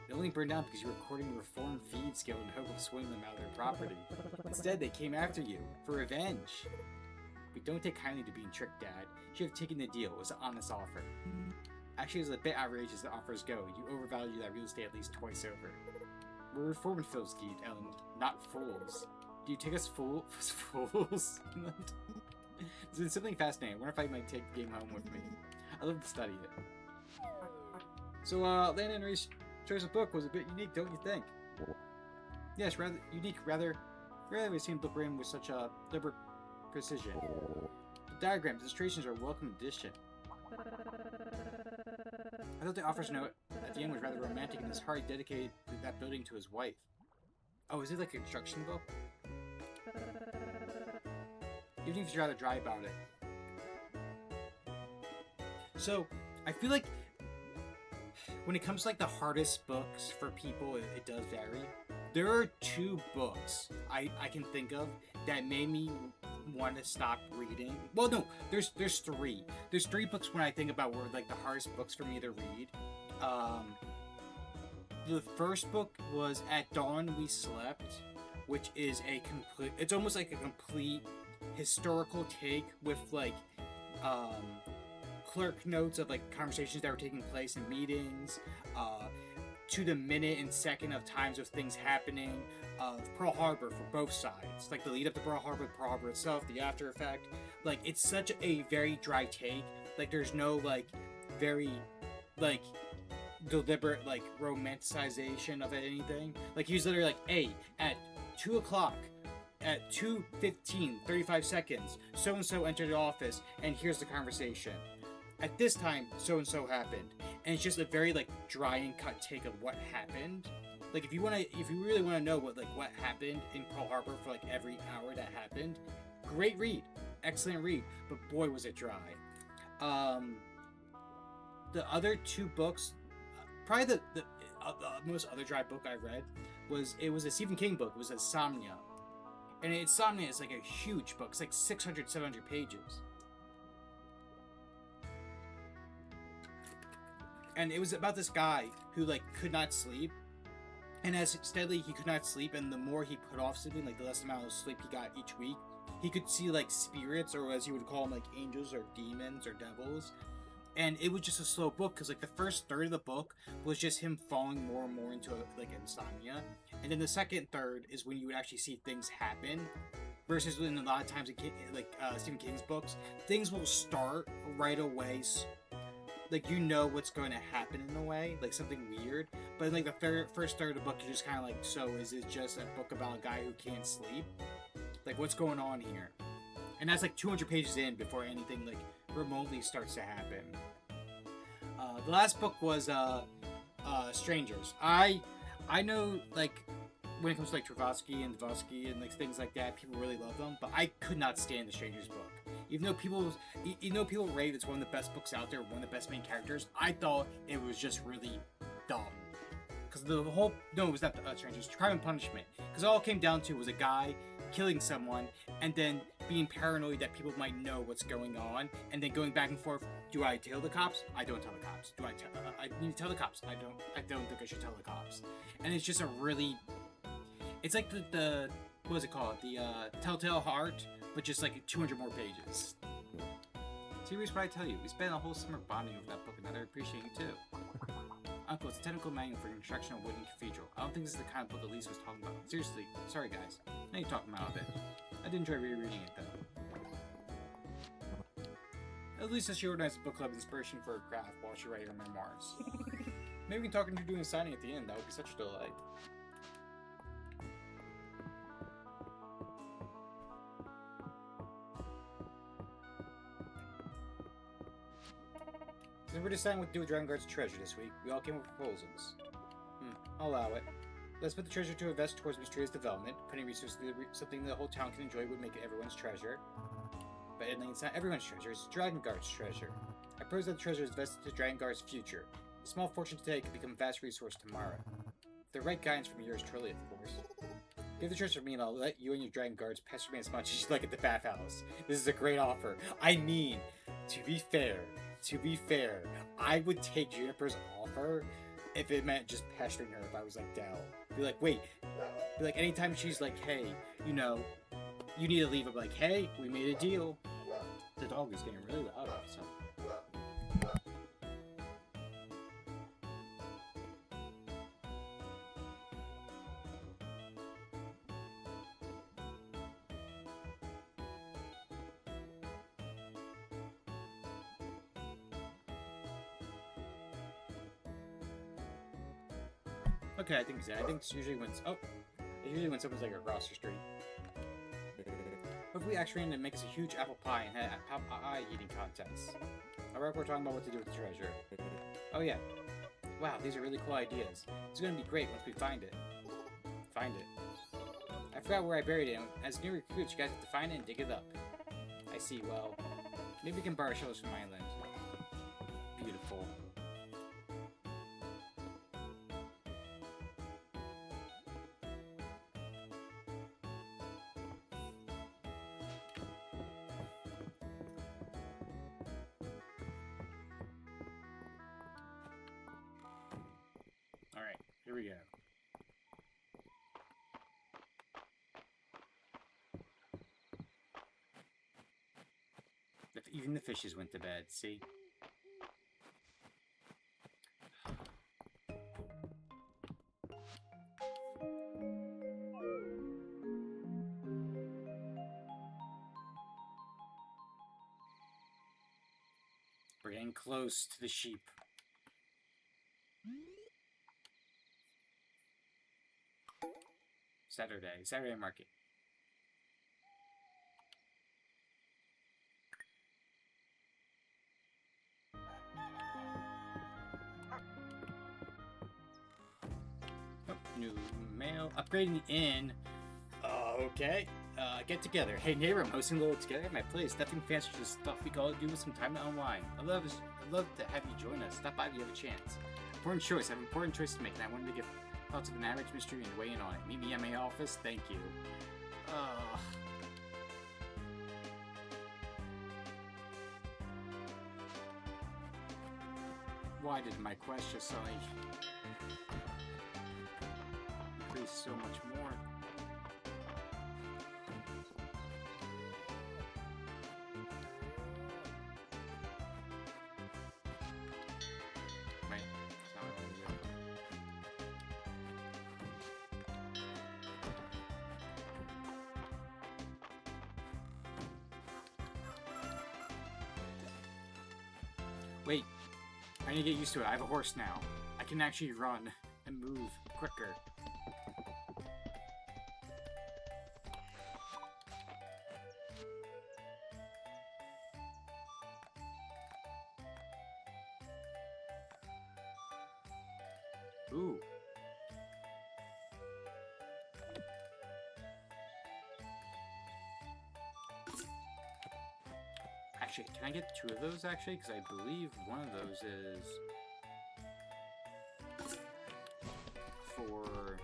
It only burned down because you were courting the Reformed Thieves Guild in hope of swinging them out of their property. Instead, they came after you, for revenge. We don't take kindly to being tricked, Dad. You should have taken the deal. It was an honest offer. Actually, it was a bit outrageous that offers go. You overvalue that real estate at least twice over. We're reformed Philskeed, Ellen, not fools. Do you take us fools? It's been something fascinating. I wonder if I might take the game home with me. I'd love to study it. So, Land Henry's choice of book was a bit unique, don't you think? Yes, rather unique, rather we've seen a book written with such a deliberate precision. The diagrams, illustrations are a welcome addition. I thought the author's note at the end was rather romantic and his heart dedicated that building to his wife. Oh, is it like a construction book? Even if you're rather dry about it. So, I feel like when it comes to like the hardest books for people, it does vary. There are 2 books I can think of that made me want to stop reading. Well, no, there's 3. There's 3 books when I think about were like the hardest books for me to read. The first book was At Dawn We Slept, which is it's almost like a complete historical take with like clerk notes of like conversations that were taking place in meetings, to the minute and second of times of things happening, of Pearl Harbor for both sides, like the lead up to Pearl Harbor itself, the after effect. Like, it's such a very dry take. Like, there's no like very like deliberate like romanticization of anything. Like, he's literally like, hey, at 2 o'clock at 2:15, 35 seconds, so and so entered the office and here's the conversation. At this time, so and so happened. And it's just a very like dry and cut take of what happened. Like, if you really want to know what happened in Pearl Harbor for like every hour that happened, great read, excellent read, but boy was it dry. The other 2 books, probably the most other dry book I read was a Stephen King book. It was Insomnia, and Insomnia is like a huge book. It's like 600-700 pages. And it was about this guy who like could not sleep, and as steadily he could not sleep, and the more he put off sleeping, like the less amount of sleep he got each week, he could see like spirits, or as you would call them, like angels or demons or devils. And it was just a slow book because like the first third of the book was just him falling more and more into like insomnia, and then the second third is when you would actually see things happen. Versus in a lot of times, like Stephen King's books, things will start right away like you know what's going to happen in a way, like something weird. But like the first third of the book, you're just kind of like, so is it just a book about a guy who can't sleep? Like what's going on here? And that's like 200 pages in before anything like remotely starts to happen. The last book was Strangers. I know like when it comes to like Travasky and Dvorsky and like things like that, people really love them, but I could not stand the Strangers book. Even though people rave it's one of the best books out there, one of the best main characters, I thought it was just really dumb. Because it was not Strangers, Crime and Punishment. Because all it came down to was a guy killing someone and then being paranoid that people might know what's going on, and then going back and forth. Do I tell the cops? I don't tell the cops. Do I tell? I need to tell the cops. I don't think I should tell the cops. And it's just a really, it's like the what was it called? The Telltale Heart, but just like 200 more pages. Serious, what I tell you, we spent a whole summer bonding over that book, and I appreciate you too. Uncle, it's a technical manual for construction of wooden cathedral. I don't think this is the kind of book Elise was talking about. Seriously, sorry guys. Now you're talking about it. I did enjoy rereading it though. At least she organized a book club inspiration for her craft while she wrote her memoirs. Maybe we can talk into doing a signing at the end. That would be such a delight. Since we're deciding what to do with Dragon Guard's treasure this week, we all came up with proposals. I'll allow it. Let's put the treasure to invest towards Mistria's development. Putting resources into something the whole town can enjoy would make it everyone's treasure. But it's not everyone's treasure, it's Dragon Guard's treasure. I propose that the treasure is vested to Dragon Guard's future. A small fortune today could become a vast resource tomorrow. The right guidance from yours truly, of course. Give the treasure to me and I'll let you and your Dragon Guards pester me as much as you like at the bathhouse. This is a great offer. I mean, to be fair, I would take Juniper's offer if it meant just pestering her if I was like Dell. Be like, wait. Be like, anytime she's like, hey, you know, you need to leave. I'm like, hey, we made a deal. The dog is getting really loud outside. Okay, I think it's usually when someone's like across the street. Hopefully actually to make us a huge apple pie and have apple pie eating contest. Alright, we're talking about what to do with the treasure. Oh yeah. Wow, these are really cool ideas. It's gonna be great once we find it. I forgot where I buried it. As new recruits, you guys have to find it and dig it up. I see, well, maybe we can borrow shovels from my island. Beautiful. Alright, here we go. Even the fishes went to bed, see? We're getting close to the sheep. Saturday market. Oh, new mail. Upgrading the inn. Okay. Get together. Hey neighbor, I'm hosting a little together at my place. Nothing fancy, just stuff we all do with some time to unwind. I'd love to have you join us. Stop by if you have a chance. Important choice. I have an important choice to make, and I wanted to give thoughts of an average mystery and weigh in on it. Meet me at my office. Thank you. Why did my quest just suddenly increase so much more? Right, that's not what I wanted to do. Wait, I need to get used to it. I have a horse now. I can actually run and move quicker. Ooh. Actually, can I get 2 of those, actually? Because I believe one of those is for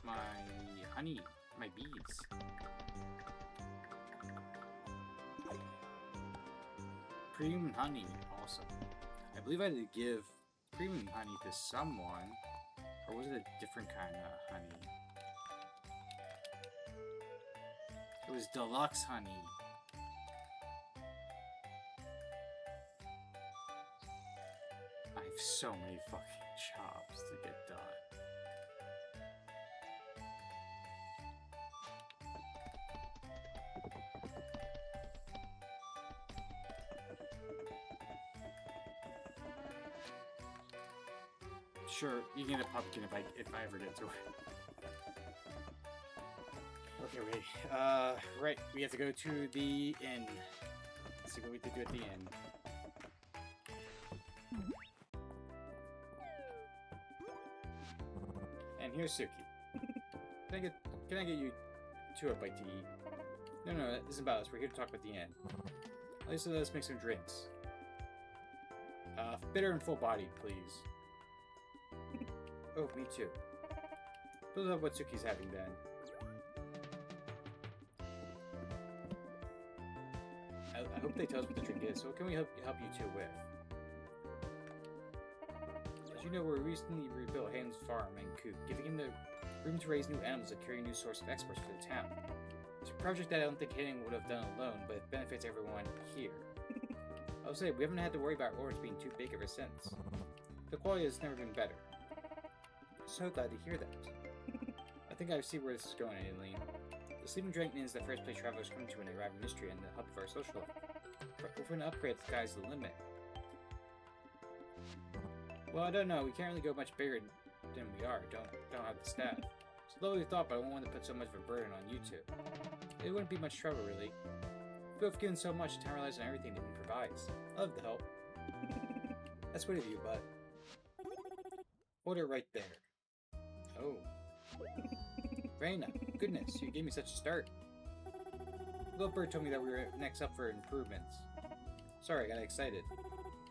my honey, my bees. Premium honey, awesome. I believe I had to give premium honey to someone, or was it a different kind of honey? It was deluxe honey. I have so many fucking jobs to get done. Sure, you can get a pumpkin if I ever get to it. Okay, wait. Right, we have to go to the inn. Let's see what we can do at the inn. And here's Suki. Can I get you 2 a bite to eat? No, this isn't about us. We're here to talk about the inn. At least let us make some drinks. Bitter and full-bodied, please. Oh, me too. Build up what Suki's having then. I hope they tell us what the drink is. So what can we help you 2 with? As you know, we recently rebuilt Hayden's farm and coop, giving him the room to raise new animals and carry a new source of exports for the town. It's a project that I don't think Hayden would have done alone, but it benefits everyone here. I'll say, we haven't had to worry about orders being too big ever since. The quality has never been better. So glad to hear that. I think I see where this is going, Aileen. The Sleeping Dragon is the first place travelers come to when they arrive in Mistria and the hub of our social life. But if an upgrade, the sky's the limit. Well, I don't know. We can't really go much bigger than we are. Don't have the staff. It's a lovely thought, but I won't want to put so much of a burden on you 2. It wouldn't be much trouble, really. We've both given so much, town relies on everything that we provides. I love the help. That's sweet of you, but order right there. Oh. Reina, goodness, you gave me such a start. Little Bird told me that we were next up for improvements. Sorry, I got excited.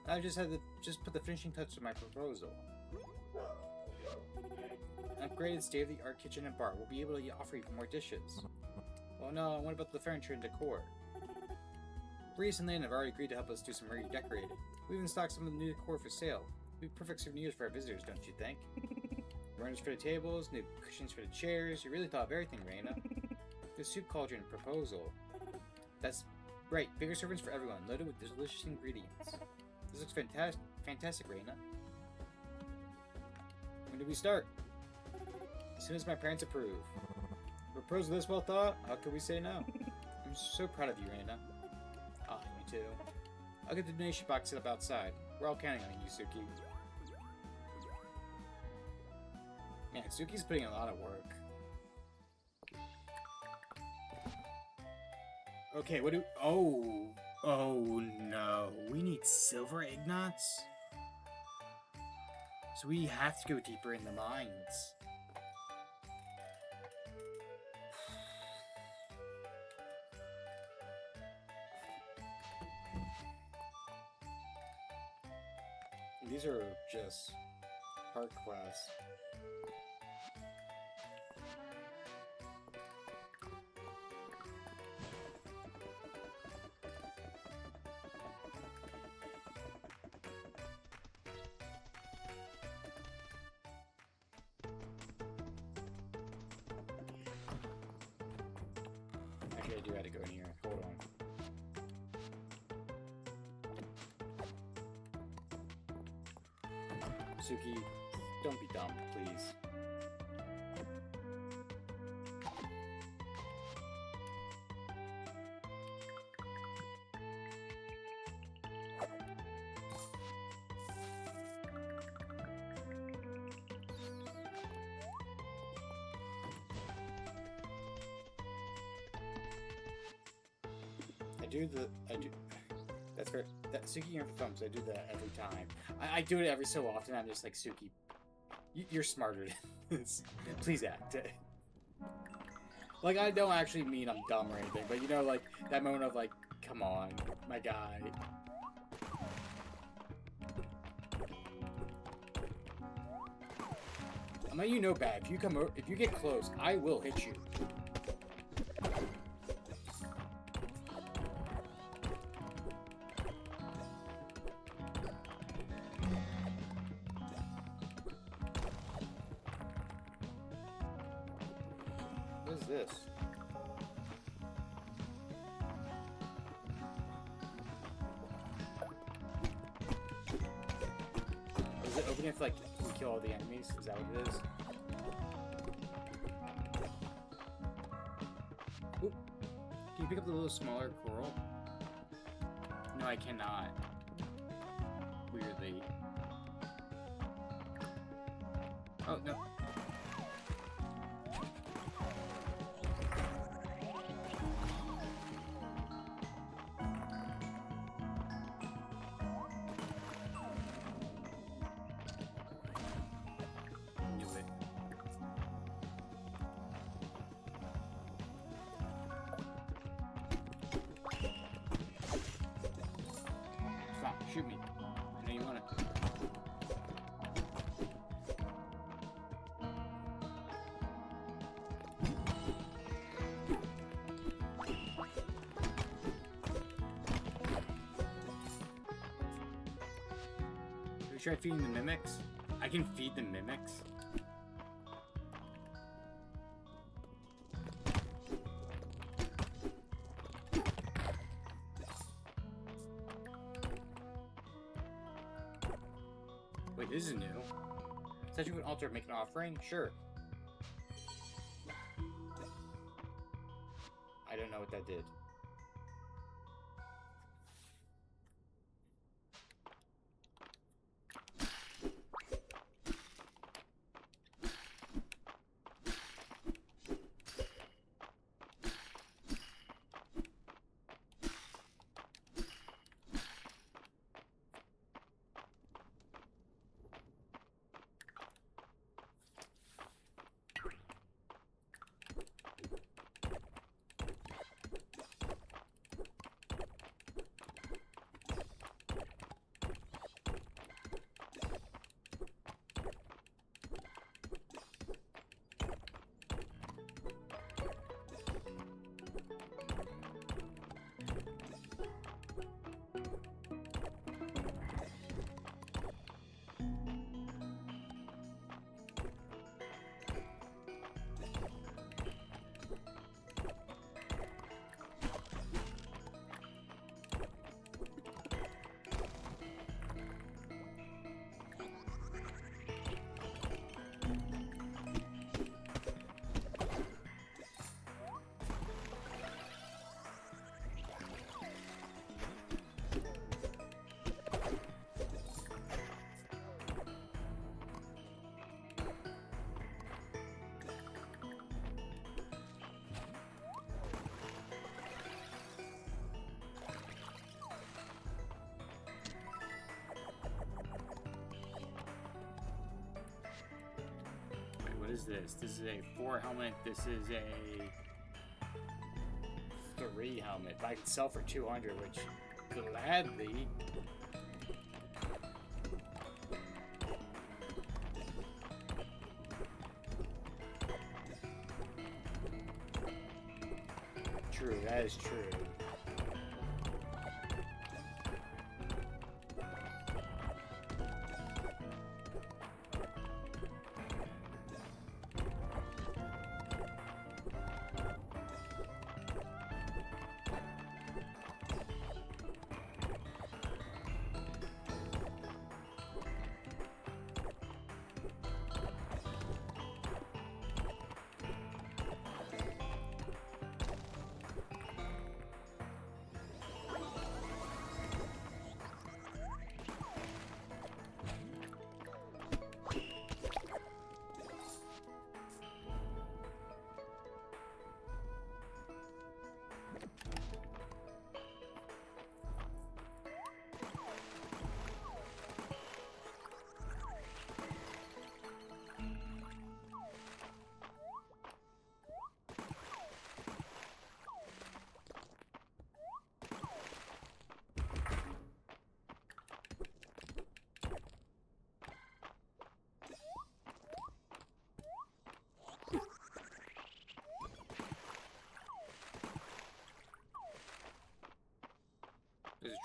I just had to put the finishing touch to my proposal. An upgraded state-of-the-art kitchen and bar will be able to offer even more dishes. Well, no, what about the furniture and decor? Reese and Lane have already agreed to help us do some redecorating. We even stocked some of the new decor for sale. It'd be perfect souvenirs for our visitors, don't you think? Runners for the tables, new cushions for the chairs. You really thought of everything, Reina. The soup cauldron proposal. That's right, bigger servings for everyone, loaded with delicious ingredients. This looks fantastic, Reina. When do we start? As soon as my parents approve. A proposal this well thought? How could we say no? I'm so proud of you, Reina. Ah, you too. I'll get the donation box set up outside. We're all counting on you, Suki. Man, Suki's putting in a lot of work. Okay, what do... Oh no. We need silver ignots? So we have to go deeper in the mines. These are just hard quests. Actually, I do have to go in here. Hold on. Suki, don't be dumb, please. I do. That's fair. Suki earned the thumbs. I do that every time. I do it every so often. I'm just like, Suki, you're smarter than this. Please act. Like, I don't actually mean I'm dumb or anything, but you know, like, that moment of like, come on, my guy. I'm letting you know, Bad. If you get close, I will hit you. What is this? Is it open if like we kill all the enemies? Is that what it is? Oop. Can you pick up the little smaller coral? No, I cannot. Weirdly. Oh, no. Knew it. Stop, shoot me. I know you wanna. Should we try feeding the mimics? I can feed the mimics? Wait, this is new. Set you an altar, make an offering? Sure. I don't know what that did. What is this? This is a 4 helmet. This is a 3 helmet. But I can sell for 200, which gladly. True, that is true.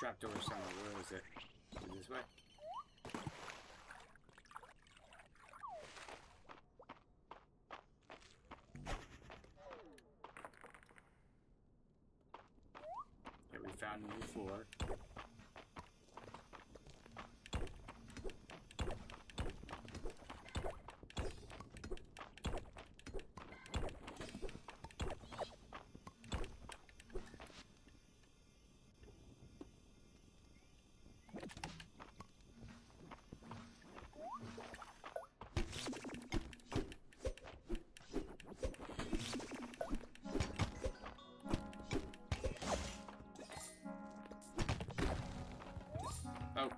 trapdoor somewhere. Where is it? Is it this way? Yeah, we found a new floor. Oh.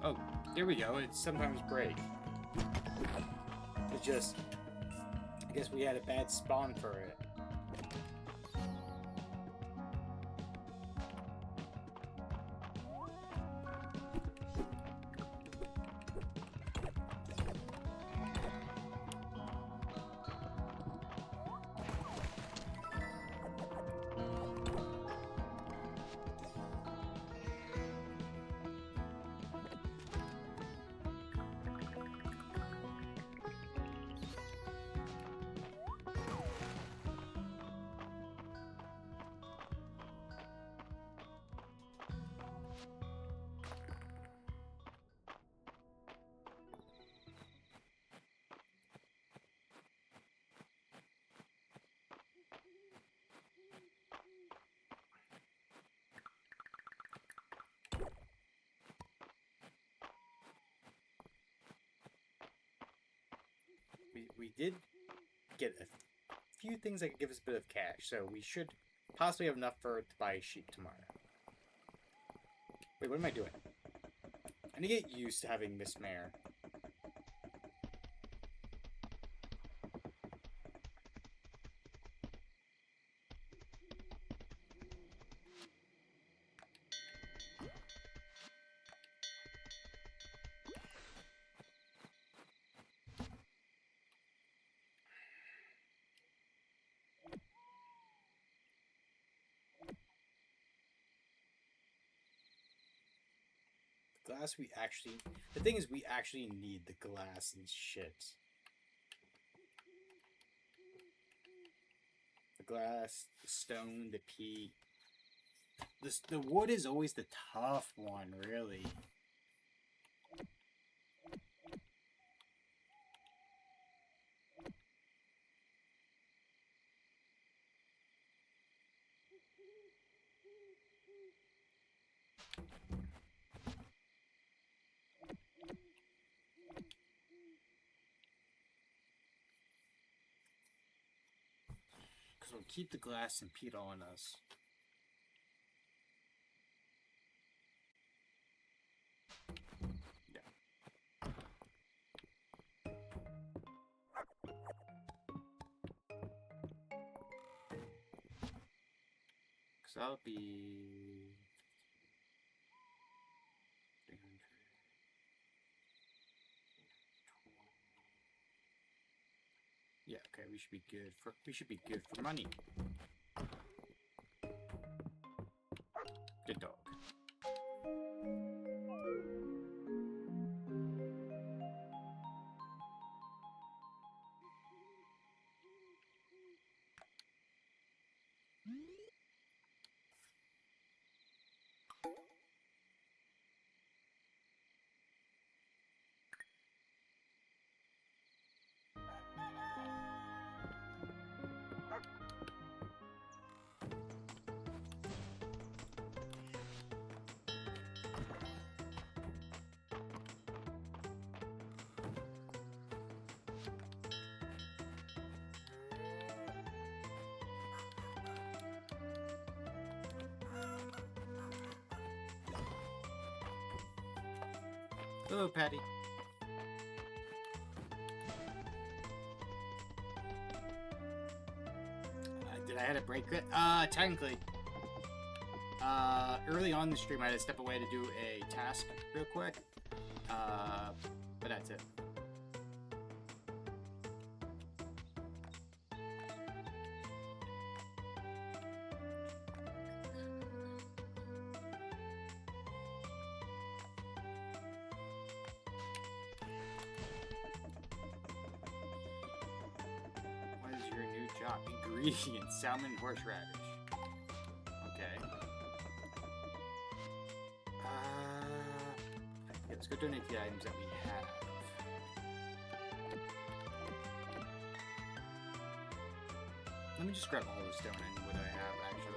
Oh, there we go. It sometimes break. It's just, I guess we had a bad spawn for it. We did get a few things that could give us a bit of cash, so we should possibly have enough for to buy sheep tomorrow. Wait, what am I doing? I need to get used to having Mistmare. Glass we actually... The thing is, we actually need the glass and shit. The glass, the stone, the peat. The wood is always the tough one, really. Because we'll keep the glass and peat on us. So that'll be 300. Yeah, okay, we should be good for money. Good dog. Hello, Patty. Did I had a break it? Technically. Early on in the stream, I had to step away to do a task real quick. But that's it. What is your new job? Ingredients, salmon, horseradish. Okay. Yeah, let's go donate the items that we have. Let me just grab all the stone and what I have, actually.